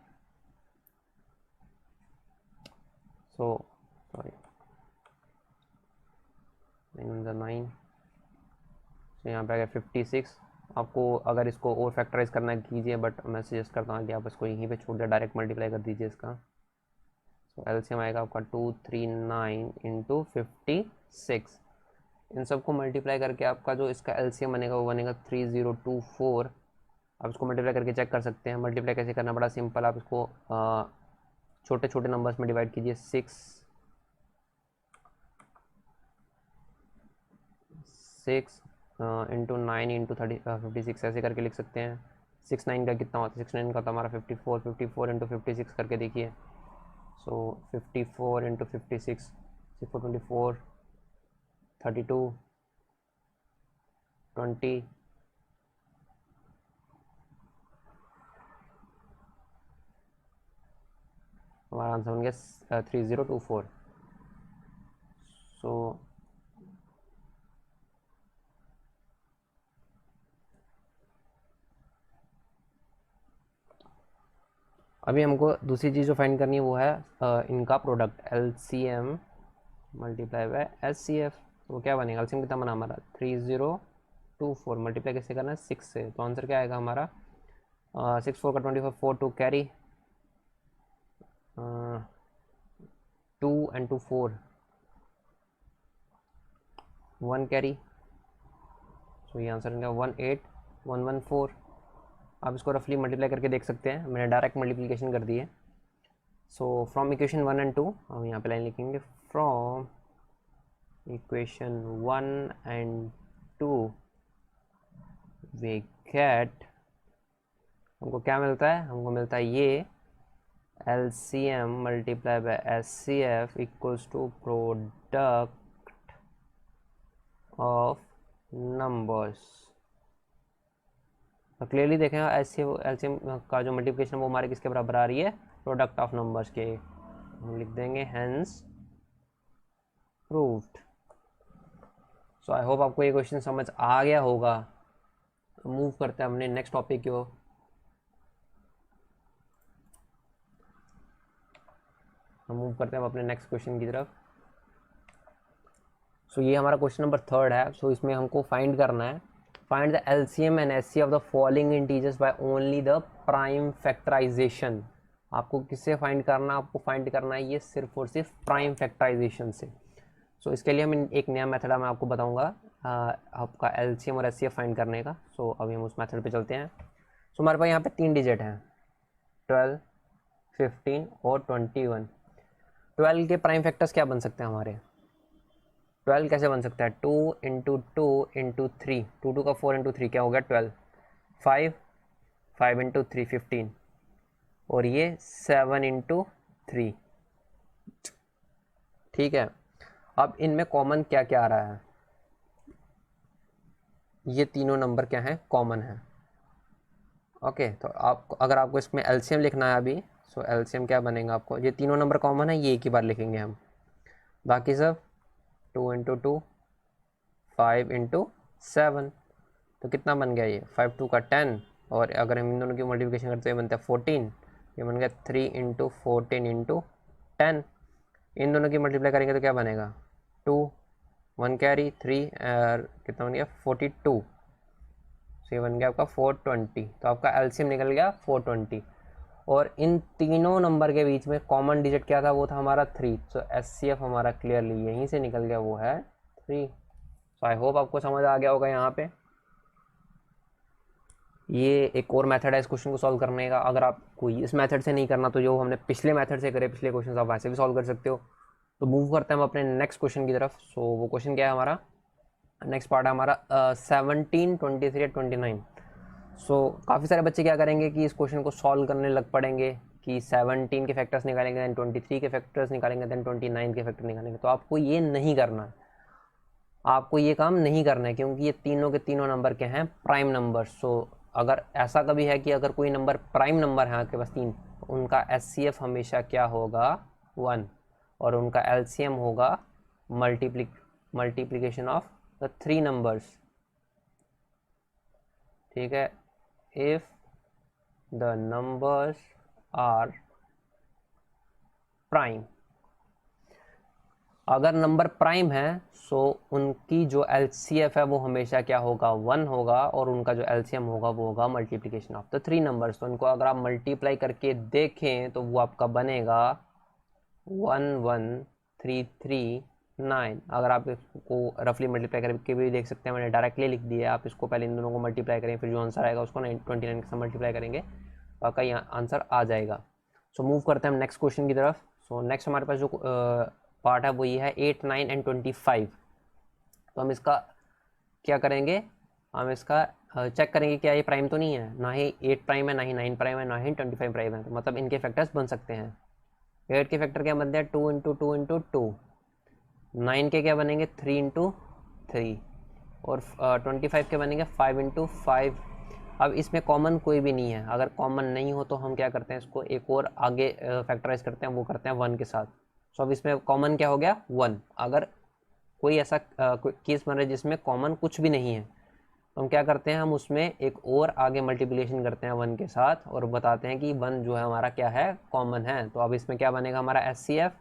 सो सॉरी 9 तो यहाँ पे आ गया 56। आपको अगर इसको और फैक्टराइज करना है कीजिए, बट मैं सजेस्ट करता हूँ कि आप इसको यहीं पे छोड़ दिया, डायरेक्ट मल्टीप्लाई कर दीजिए इसका। सो LCM आएगा आपका 239 × 56। इन सबको मल्टीप्लाई करके आपका जो इसका LCM बनेगा वो बनेगा 3024। आप इसको मल्टीप्लाई करके चेक कर सकते हैं। मल्टीप्लाई कैसे करना, बड़ा सिंपल, आप इसको छोटे छोटे नंबर्स में डिवाइड कीजिए। 6 × 9 × 56 ऐसे करके लिख सकते हैं। 6 9 का कितना होता है, 6 9 का तो हमारा 54 54 × 56 करके देखिए। सो 54 × 56 6 4 24 32 20 हमारा आंसर बन गया 3024। सो अभी हमको दूसरी चीज़ जो फाइंड करनी है वो है इनका product LCM multiply by SCF। तो क्या बनेगा, LCM कितना बना हमारा 3024, मल्टीप्लाई कैसे करना है 6 से, तो आंसर क्या आएगा हमारा 6 4 का 25, 4 2 कैरी, 2 and 2 4, 1 कैरी, सो ये आंसर इनका 1 8 1 1 4। आप इसको रफली मल्टीप्लाई करके देख सकते हैं, मैंने डायरेक्ट मल्टीप्लिकेशन कर दी है। सो फ्रॉम इक्वेशन 1 and 2 हम यहाँ पे लाइन लिखेंगे, from equation 1 and 2 we get, हमको क्या मिलता है, हमको मिलता है ये LCM multiply by SCF equals to product of numbers. तो क्लियरली देखें LCM का जो मल्टीप्लिकेशन वो हमारे किसके बराबर आ रही है, प्रोडक्ट ऑफ नंबर्स के। हम लिख देंगे hence proved. So I hope आपको ये क्वेश्चन समझ आ गया होगा। मूव करते हैं अपने नेक्स्ट टॉपिक की ओर। हम मूव करते हैं अपने नेक्स्ट क्वेश्चन की तरफ। सो ये हमारा क्वेश्चन नंबर 3 है। सो इसमें हमको फाइंड करना है, find the LCM and SCF of the following integers by only the prime factorisation. आपको किससे फाइंड करना है, आपको फाइंड करना है ये सिर्फ और सिर्फ प्राइम फैक्टराइजेशन से। सो इसके लिए हम एक नया मेथड मैं आपको बताऊंगा आपका LCM और SCF फाइंड करने का। सो अभी हम उस मेथड पे चलते हैं। सो हमारे पास यहाँ पे 3 डिजिट हैं, 12, 15 और 21। 12 के प्राइम फैक्टर्स क्या बन सकते हैं हमारे, 12 कैसे बन सकता है, 2 इंटू 2 इंटू 3, 2 2 का 4 इंटू 3 क्या हो गया 12, 5 5 इंटू 3 15, और ये 7 इंटू 3। ठीक है, अब इनमें कॉमन क्या क्या आ रहा है, ये तीनों नंबर क्या हैं, कॉमन है। ओके, तो आप अगर आपको इसमें LCM लिखना है अभी, सो LCM क्या बनेगा आपको, ये तीनों नंबर कॉमन है, ये एक ही बार लिखेंगे हम, बाकी सब 2 इंटू 2, 5 इंटू 7, तो कितना बन गया ये 5 2 का 10, और अगर हम इन दोनों की मल्टीप्लिकेशन करते हैं बनता है 14, ये बन गया 3 इंटू 14 इंटू 10। इन दोनों की मल्टीप्लाई करेंगे तो क्या बनेगा 2, 1 कैरी 3, कितना बन गया 42, सो ये बन गया आपका 420। तो आपका LCM निकल गया 420, और इन तीनों नंबर के बीच में कॉमन डिजिट क्या था, वो था हमारा 3। तो SCF हमारा क्लियरली यहीं से निकल गया, वो है 3। सो आई होप आपको समझ आ गया होगा यहाँ पे। ये एक और मेथड है इस क्वेश्चन को सॉल्व करने का। अगर आपको इस मेथड से नहीं करना तो जो हमने पिछले मेथड से करे, पिछले क्वेश्चन आप वैसे भी सॉल्व कर सकते हो। तो मूव करते हैं हम अपने नेक्स्ट क्वेश्चन की तरफ। सो वो क्वेश्चन क्या है हमारा, नेक्स्ट पार्ट है हमारा 17 23 29। सो काफ़ी सारे बच्चे क्या करेंगे कि इस क्वेश्चन को सॉल्व करने लग पड़ेंगे कि 17 के फैक्टर्स निकालेंगे, देन 23 के फैक्टर्स निकालेंगे, देन 29 के फैक्टर निकालेंगे। तो आपको ये नहीं करना है, आपको ये काम नहीं करना है, क्योंकि ये तीनों के तीनों नंबर के हैं प्राइम नंबर। सो अगर ऐसा कभी है कि अगर कोई नंबर प्राइम नंबर है आपके पास 3, तो उनका SCF हमेशा क्या होगा 1, और उनका LCM होगा मल्टीप्लिकेशन ऑफ द 3 नंबर्स। ठीक है, if the numbers are prime, अगर नंबर प्राइम है सो उनकी जो LCF है वो हमेशा क्या होगा 1 होगा, और उनका जो LCM होगा वो होगा मल्टीप्लिकेशन ऑफ द 3 नंबर्स। तो उनको अगर आप मल्टीप्लाई करके देखें तो वो आपका बनेगा 1139। अगर आप इसको रफली मल्टीप्लाई करके भी देख सकते हैं, मैंने डायरेक्टली लिख दिया, आप इसको पहले इन दोनों को मल्टीप्लाई करें, फिर जो आंसर आएगा उसको 29 के साथ मल्टीप्लाई करेंगे तो आपका यहाँ आंसर आ जाएगा। सो मूव करते हैं हम नेक्स्ट क्वेश्चन की तरफ। सो नेक्स्ट हमारे पास जो पार्ट है वो ये है 8 9 एंड 25। तो हम इसका क्या करेंगे, हम इसका चेक करेंगे क्या ये प्राइम तो नहीं है, ना ही 8 प्राइम है, ना ही 9 प्राइम है, ना ही 25 प्राइम है। तो मतलब इनके फैक्टर्स बन सकते हैं। 8 के फैक्टर क्या बनते हैं 2 इंटू 2 इंटू 2, 9 के क्या बनेंगे 3 इंटू 3, और 25 के बनेंगे 5 इंटू 5। अब इसमें कॉमन कोई भी नहीं है, अगर कॉमन नहीं हो तो हम क्या करते हैं इसको एक और आगे फैक्टराइज करते हैं, वो करते हैं 1 के साथ। सो अब इसमें कॉमन क्या हो गया 1। अगर कोई ऐसा केस बन रहा है जिसमें कॉमन कुछ भी नहीं है तो हम क्या करते हैं, हम उसमें एक और आगे मल्टीप्लिकेशन करते हैं 1 के साथ, और बताते हैं कि 1 जो है हमारा क्या है कॉमन है। तो अब इसमें क्या बनेगा हमारा SCF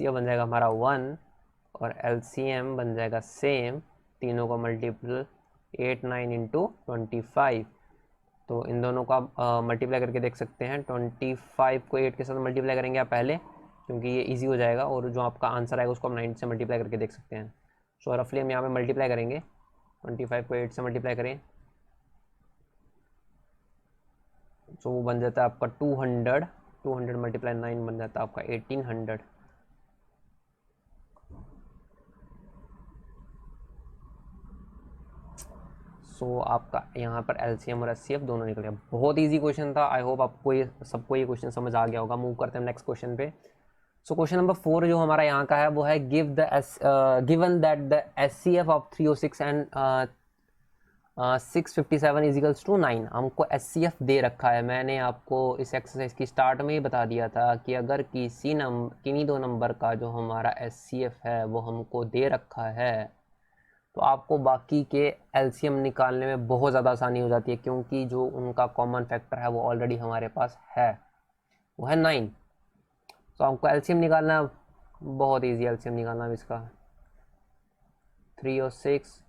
बन जाएगा हमारा 1, और LCM बन जाएगा सेम, तीनों का मल्टीपल 8 9 इंटू 25। तो इन दोनों को आप मल्टीप्लाई करके देख सकते हैं। 25 को 8 के साथ मल्टीप्लाई करेंगे आप पहले, क्योंकि ये इजी हो जाएगा, और जो आपका आंसर आएगा उसको आप 9 से मल्टीप्लाई करके देख सकते हैं। सो रफली हम यहाँ पे मल्टीप्लाई करेंगे, 25 को 8 से मल्टीप्लाई करें, सो वो बन जाता है आपका 200, 200 मल्टीप्लाई 9 बन जाता है आपका 1800। सो आपका यहाँ पर एलसीएम और एचसीएफ दोनों निकल गया। बहुत इजी क्वेश्चन था। आई होप आपको ये सबको ये क्वेश्चन समझ आ गया होगा। मूव करते हैं नेक्स्ट क्वेश्चन पे। सो क्वेश्चन नंबर 4 जो हमारा यहाँ का है वो है given that the HCF of 306 and 657 equals to 9। हमको एचसीएफ दे रखा है। मैंने आपको इस एक्सरसाइज की स्टार्ट में ही बता दिया था कि अगर किन्हीं दो नंबर का जो हमारा एचसीएफ है वो हमको दे रखा है तो आपको बाकी के एलसीएम निकालने में बहुत ज़्यादा आसानी हो जाती है, क्योंकि जो उनका कॉमन फैक्टर है वो ऑलरेडी हमारे पास है, वो है 9। तो हमको एलसीएम निकालना बहुत इजी, एलसीएम निकालना इसका 306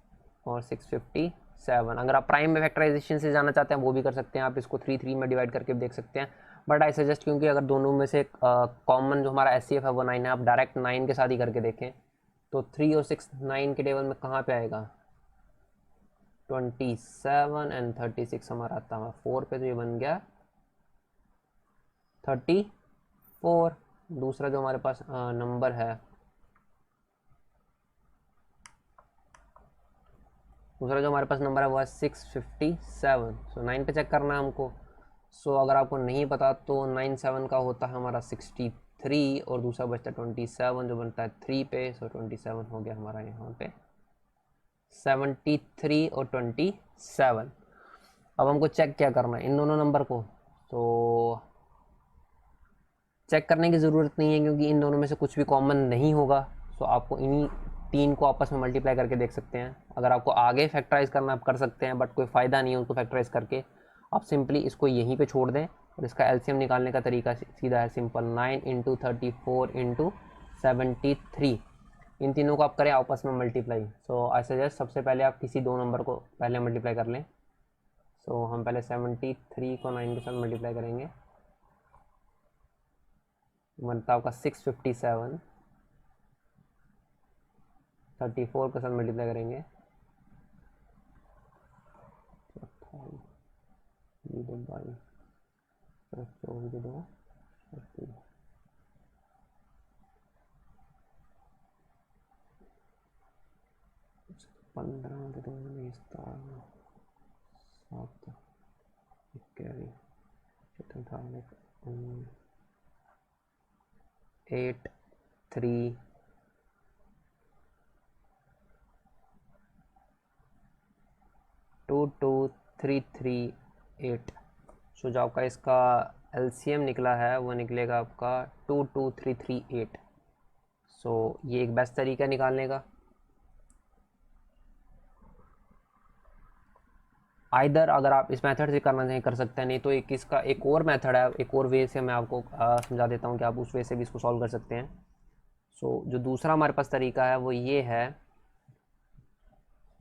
और 657। अगर आप प्राइम में फैक्टराइजेशन से जाना चाहते हैं वो भी कर सकते हैं, आप इसको 3 में डिवाइड करके भी देख सकते हैं। बट आई सजेस्ट, क्योंकि अगर दोनों में से कॉमन जो हमारा एचसीएफ है वो 9 है, आप डायरेक्ट 9 के साथ ही करके देखें। तो 3 और 6 9 के टेबल में कहाँ पे आएगा? 27 एंड 36 हमारा आता है 4 पे, तो ये बन गया 34। दूसरा जो हमारे पास नंबर है, वो है वो है 657। सो 9 पे चेक करना है हमको। सो अगर आपको नहीं पता तो 9 7 का होता है हमारा 63, और दूसरा बचता है 27 जो बनता है 3 पे। सो 27 हो गया हमारा यहाँ पे 73 और 27। अब हमको चेक क्या करना है इन दोनों नंबर को। तो चेक करने की ज़रूरत नहीं है, क्योंकि इन दोनों में से कुछ भी कॉमन नहीं होगा। सो आपको इन्हीं 3 को आपस में मल्टीप्लाई करके देख सकते हैं। अगर आपको आगे फैक्टराइज करना आप कर सकते हैं, बट कोई फ़ायदा नहीं है उसको फैक्टराइज करके। आप सिंपली इसको यहीं पे छोड़ दें, और इसका एलसीएम निकालने का तरीका सीधा है, सिंपल 9 × 34 × 73। इन तीनों को आप करें आपस में मल्टीप्लाई। सो आई सजेस्ट सबसे पहले आप किसी दो नंबर को पहले मल्टीप्लाई कर लें। सो हम पहले 73 को 9 के साथ मल्टीप्लाई करेंगे, बनता आपका 657। 34 के साथ मल्टीप्लाई करेंगे, 8 3 2 2 3 3 8। सो जो आपका इसका एलसीएम निकला है वो निकलेगा आपका 22338। सो ये एक बेस्ट तरीका निकालने का। आइदर अगर आप इस मेथड से करना चाहें कर सकते हैं, नहीं तो इसका एक और मेथड है, एक और वे से मैं आपको समझा देता हूँ कि आप उस वे से भी इसको सॉल्व कर सकते हैं। सो जो दूसरा हमारे पास तरीका है वो ये है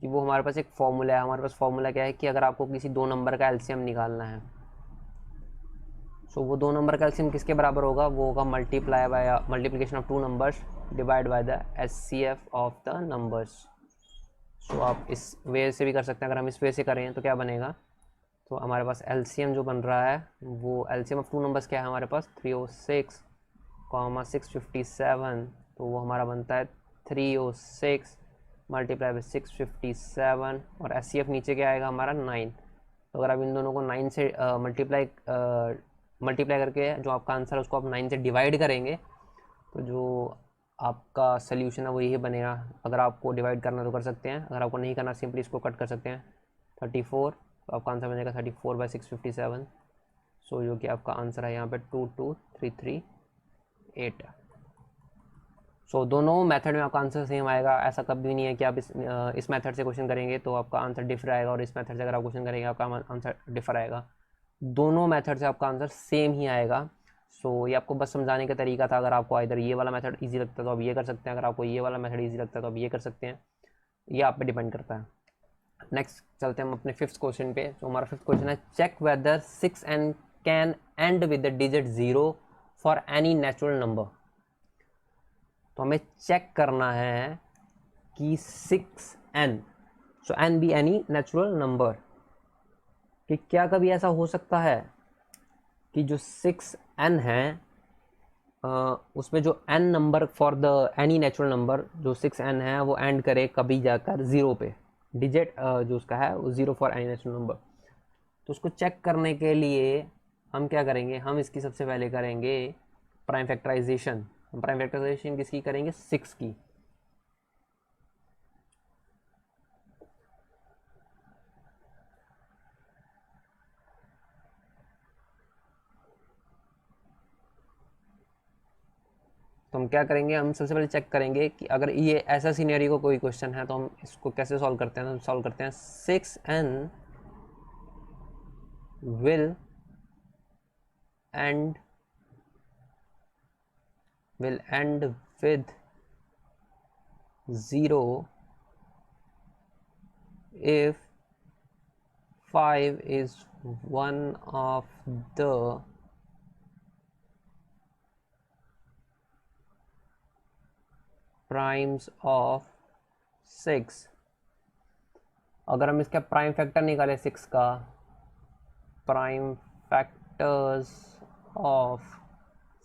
कि वो हमारे पास एक फॉर्मूला है। हमारे पास फॉर्मूला क्या है कि अगर आपको किसी दो नंबर का एलसीएम निकालना है, सो वो दो नंबर का एलसीएम किसके बराबर होगा? वो होगा multiplication of 2 numbers divide by the HCF of the numbers. So आप इस वे से भी कर सकते हैं। अगर हम इस वे से करें तो क्या बनेगा? तो हमारे पास एलसीएम जो बन रहा है वो एलसीएम ऑफ 2 नंबर्स क्या है हमारे पास? 306, 657। तो वो हमारा बनता है 306 मल्टीप्लाई बाई 657, और एचसीएफ नीचे क्या आएगा हमारा 9। तो अगर आप इन दोनों को 9 से मल्टीप्लाई करके जो आपका आंसर है उसको आप 9 से डिवाइड करेंगे, तो जो आपका सल्यूशन है वो यही बनेगा। अगर आपको डिवाइड करना तो कर सकते हैं, अगर आपको नहीं करना सिंपली इसको कट कर सकते हैं। 34, तो आपका आंसर बनेगा 34/657। सो जो कि आपका आंसर है यहाँ पे 22338। सो दोनों मेथड में आपका आंसर सेम आएगा। ऐसा कभी नहीं है कि आप इस मेथड से क्वेश्चन करेंगे तो आपका आंसर डिफर आएगा, और इस मेथड से अगर आप क्वेश्चन करेंगे आपका आंसर डिफर आएगा। दोनों मेथड से आपका आंसर सेम ही आएगा। सो ये आपको बस समझाने का तरीका था। अगर आपको इधर ये वाला मेथड इजी लगता है तो आप ये कर सकते हैं, अगर आपको ये वाला मेथड इजी लगता है तो आप ये कर सकते हैं। ये आप पे डिपेंड करता है। नेक्स्ट चलते हैं हम अपने फिफ्थ क्वेश्चन पे। तो हमारा फिफ्थ क्वेश्चन है check whether 6n can end with the digit 0 for any natural number. तो हमें चेक करना है कि 6n, so n be any natural number, कि क्या कभी ऐसा हो सकता है कि जो 6n है उसमें जो n number for the any natural number जो 6n है वो एंड करे कभी जाकर 0 पे, डिजिट जो उसका है वो 0 फॉर एनी नेचुरल नंबर। तो उसको चेक करने के लिए हम क्या करेंगे, हम इसकी सबसे पहले करेंगे प्राइम फैक्टराइजेशन। हम प्राइम फैक्टराइजेशन किसकी करेंगे, 6 की। तो हम क्या करेंगे, हम सबसे पहले चेक करेंगे कि अगर ये ऐसा सीनियरी को कोई क्वेश्चन है तो हम इसको कैसे सॉल्व करते हैं। तो हम सॉल्व करते हैं 6n will end with 0 if 5 is one of the primes of 6। अगर हम इसका प्राइम फैक्टर निकालें 6 का, prime factors of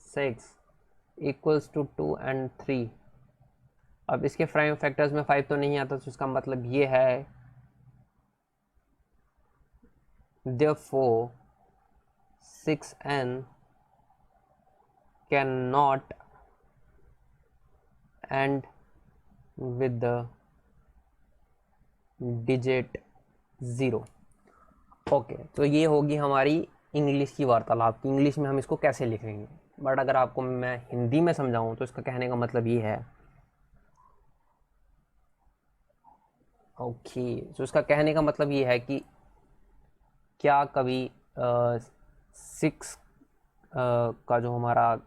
6 equals to 2 and 3। अब इसके प्राइम फैक्टर्स में 5 तो नहीं आता, तो इसका मतलब ये है therefore 6n cannot end with the digit 0। Okay, तो ये होगी हमारी इंग्लिश की वार्तालाप की इंग्लिश में हम इसको कैसे लिखेंगे। बट अगर आपको मैं हिंदी में समझाऊं तो इसका कहने का मतलब ये है, ओके, तो इसका कहने का मतलब ये है कि क्या कभी 6 का जो हमारा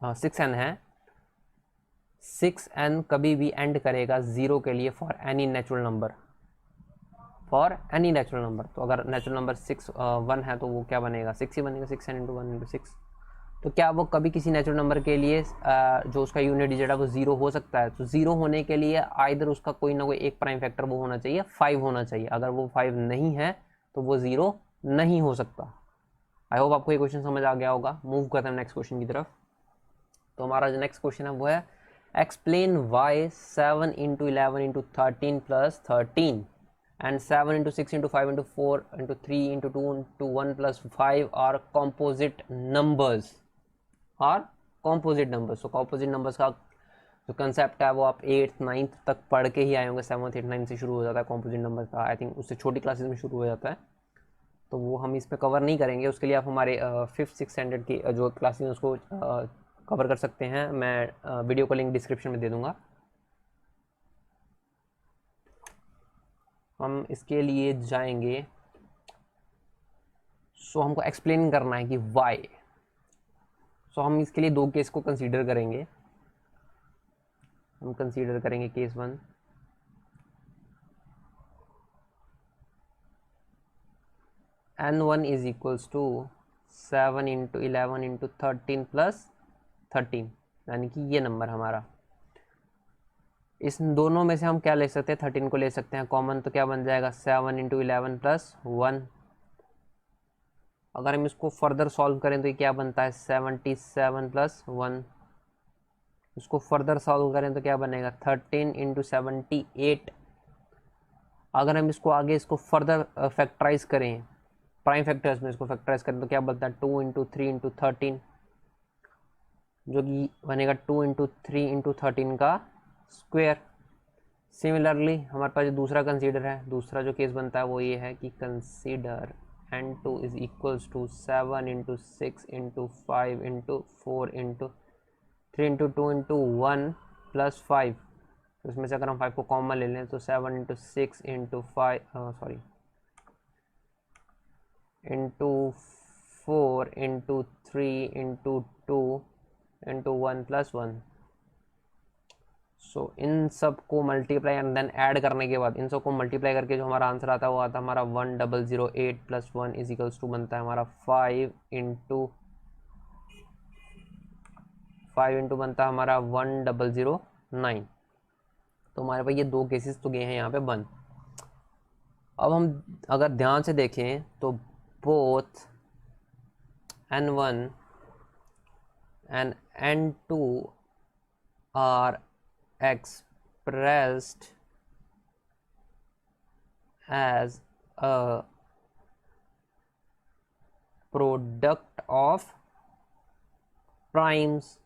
6n है, 6n कभी भी एंड करेगा 0 के लिए for any natural number, for any natural number. तो अगर नेचुरल नंबर 1 है तो वो क्या बनेगा, 6 ही बनेगा, 6n इंटू 1 इंटू 6। तो क्या वो कभी किसी नेचुरल नंबर के लिए जो उसका यूनिट डिजिट है वो 0 हो सकता है। तो 0 होने के लिए आइदर उसका कोई ना कोई एक प्राइम फैक्टर वो होना चाहिए, 5 होना चाहिए। अगर वो 5 नहीं है तो वो 0 नहीं हो सकता। आई होप आपको ये क्वेश्चन समझ आ गया होगा। मूव करते हैं नेक्स्ट क्वेश्चन की तरफ। तो हमारा जो नेक्स्ट क्वेश्चन है वो है explain why 7 into 11 into 13 plus 13 and 7 into 6 into 5 into 4 into 3 into 2 into 1 plus 5 are composite numbers, are composite numbers। so composite numbers का जो कंसेप्ट है वो आप 8th 9th तक पढ़ के ही आए होंगे। 7th 8th 9th से शुरू हो जाता है कॉम्पोजिट नंबर का, आई थिंक उससे छोटी क्लासेस में शुरू हो जाता है, तो वो हम इस पर कवर नहीं करेंगे। उसके लिए आप हमारे 5th 6th स्टैंडर्ड की जो क्लासेस उसको कवर कर सकते हैं। मैं वीडियो का लिंक डिस्क्रिप्शन में दे दूँगा। हम इसके लिए जाएंगे, सो हमको एक्सप्लेन करना है कि वाई। सो हम इसके लिए दो केस को कंसीडर करेंगे। हम कंसीडर करेंगे case 1, n1 is equals to 7 into 11 into 13 plus 13, यानी कि ये नंबर हमारा। इस दोनों में से हम क्या ले सकते हैं, 13 को ले सकते हैं कॉमन, तो क्या बन जाएगा 7 इंटू 11 प्लस 1। अगर हम इसको फर्दर सॉल्व करें तो ये क्या बनता है 77 प्लस 1। इसको फर्दर सॉल्व करें तो क्या बनेगा 13 इंटू 78। अगर हम इसको आगे इसको फर्दर फैक्टराइज करें, प्राइम फैक्टर्स में इसको फैक्टराइज करें तो क्या बनता है 2 इंटू 3 इंटू 13, जो कि बनेगा 2 इंटू 3 इंटू 13 का स्क्वेयर। सिमिलरली हमारे पास जो दूसरा कंसीडर है, दूसरा जो केस बनता है वो ये है कि consider n2 is equals to 7 into 6 into 5 into 4 into 3 into 2 into 1 plus 5। तो इसमें से अगर हम 5 को कॉमन ले लें तो 7 into 6 into 5 into 4 into 3 into 2 into 1 plus 1। सो इन सब को मल्टीप्लाई एंड देन ऐड करने के बाद इन सब को मल्टीप्लाई करके जो हमारा आंसर आता है वो आता है हमारा 1008 प्लस 1 इज इक्वल्स टू बनता है हमारा 5 इंटू बनता है हमारा 1009। तो हमारे पास ये दो केसेस तो गए हैं यहाँ पे बंद। अब हम अगर ध्यान से देखें तो both n1 and n2 are expressed as a product of primes.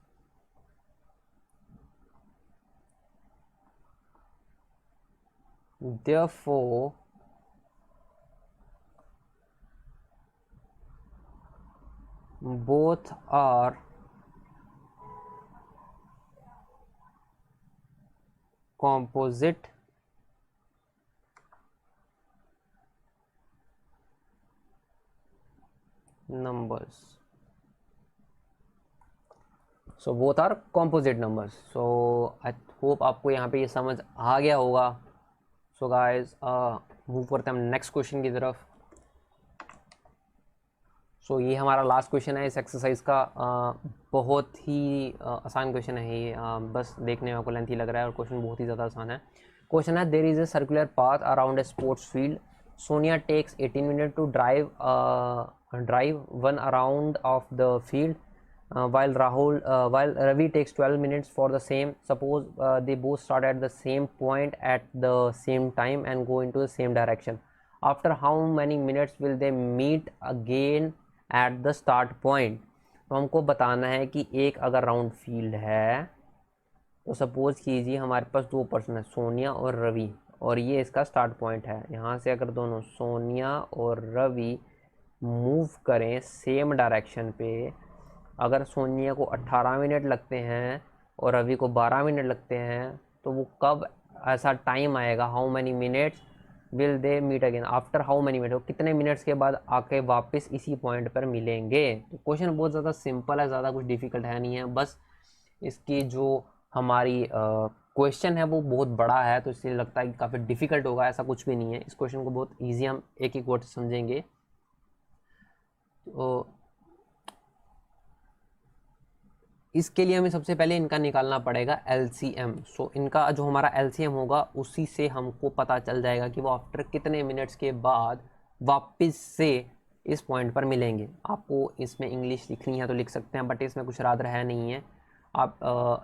Therefore, both are composite numbers. So both are composite numbers. So I hope आपको यहाँ पे ये समझ आ गया होगा. So guys, move करते हैं हम नेक्स्ट क्वेश्चन की तरफ. सो ये हमारा लास्ट क्वेश्चन है इस एक्सरसाइज का. बहुत ही आसान क्वेश्चन है ये. बस देखने में आपको लेंथी लग रहा है और क्वेश्चन बहुत ही ज़्यादा आसान है. क्वेश्चन है there is a circular path around a sports field. Sonia takes 18 minute to drive one around of the field while Ravi takes 12 minutes for the same. Suppose they both start at the same point at the same time and go into the same direction. After how many minutes will they meet again at the start point? तो हमको बताना है कि एक अगर round field है तो suppose कीजिए हमारे पास दो पर्सन है सोनिया और रवि और ये इसका स्टार्ट पॉइंट है. यहाँ से अगर दोनों सोनिया और रवि मूव करें सेम डायरेक्शन पे, अगर सोनिया को 18 मिनट लगते हैं और रवि को 12 मिनट लगते हैं तो वो कब ऐसा टाइम आएगा, how many minutes will they meet again, after how many minute, कितने मिनट्स के बाद आके वापस इसी पॉइंट पर मिलेंगे. तो क्वेश्चन बहुत ज़्यादा सिंपल है, ज़्यादा कुछ डिफ़िकल्ट है नहीं है. बस इसकी जो हमारी क्वेश्चन है वो बहुत बड़ा है तो इसलिए लगता है कि काफ़ी डिफ़िकल्ट होगा. ऐसा कुछ भी नहीं है. इस क्वेश्चन को बहुत ईजी हम एक एक वर्ड से समझेंगे. तो इसके लिए हमें सबसे पहले इनका निकालना पड़ेगा LCM. सो इनका जो हमारा LCM होगा उसी से हमको पता चल जाएगा कि वो आफ्टर कितने मिनट्स के बाद वापस से इस पॉइंट पर मिलेंगे. आपको इसमें इंग्लिश लिखनी है तो लिख सकते हैं बट इसमें कुछ रादर है नहीं है. आप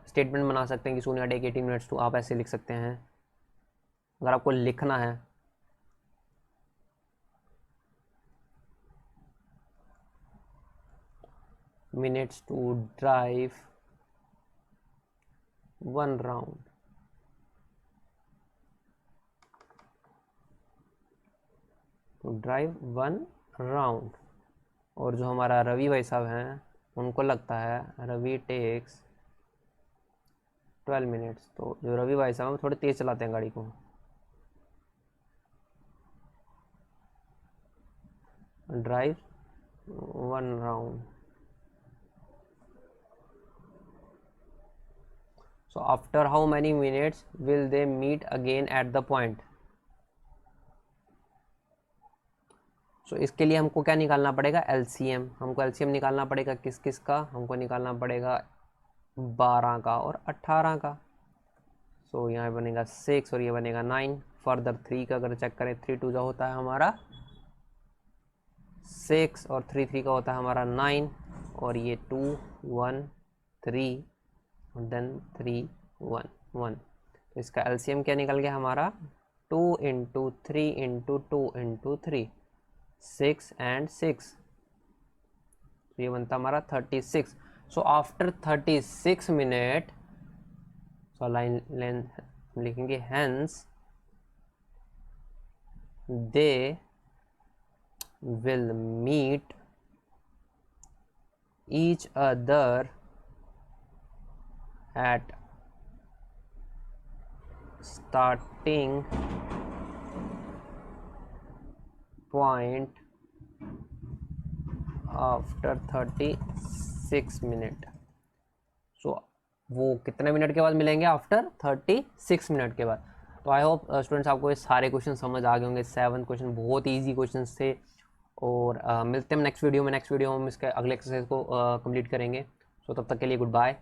स्टेटमेंट बना सकते हैं कि सोनिया टेक 18 मिनट्स तो आप ऐसे लिख सकते हैं. अगर आपको लिखना है minutes to drive one round. To drive one round. और जो हमारा रवि भाई साहब हैं उनको लगता है रवि टेक्स 12 मिनट्स. तो जो रवि भाई साहब थोड़े तेज़ चलाते हैं गाड़ी को. Drive one round. So after how many minutes will they meet again at the point? So इसके लिए हमको क्या निकालना पड़ेगा LCM. हमको LCM निकालना पड़ेगा किस किस का, हमको निकालना पड़ेगा 12 का और 18 का. सो यहाँ बनेगा 6 और ये बनेगा 9. फर्दर 3 का अगर चेक करें 3 2 जो होता है हमारा 6 और 3 3 का होता है हमारा 9 और ये 2 1 3 देन 3 1 1. तो इसका LCM क्या निकल गया हमारा 2 इंटू 3 इंटू 2 इंटू 3 6 एंड 6. तो ये बनता हमारा 36. So after 36 minute so line length लिखेंगे hence they will meet each other at starting point after 36 minutes. So वो कितने मिनट के बाद मिलेंगे, आफ्टर 36 मिनट के बाद। तो आई होप स्टूडेंट्स आपको ये सारे क्वेश्चन समझ आ गए होंगे। 7 क्वेश्चन बहुत ईजी क्वेश्चन थे। और मिलते हैं नेक्स्ट वीडियो में। नेक्स्ट वीडियो में हम इसके अगले एक्सरसाइज को कंप्लीट करेंगे। सो तब तक के लिए गुड बाय।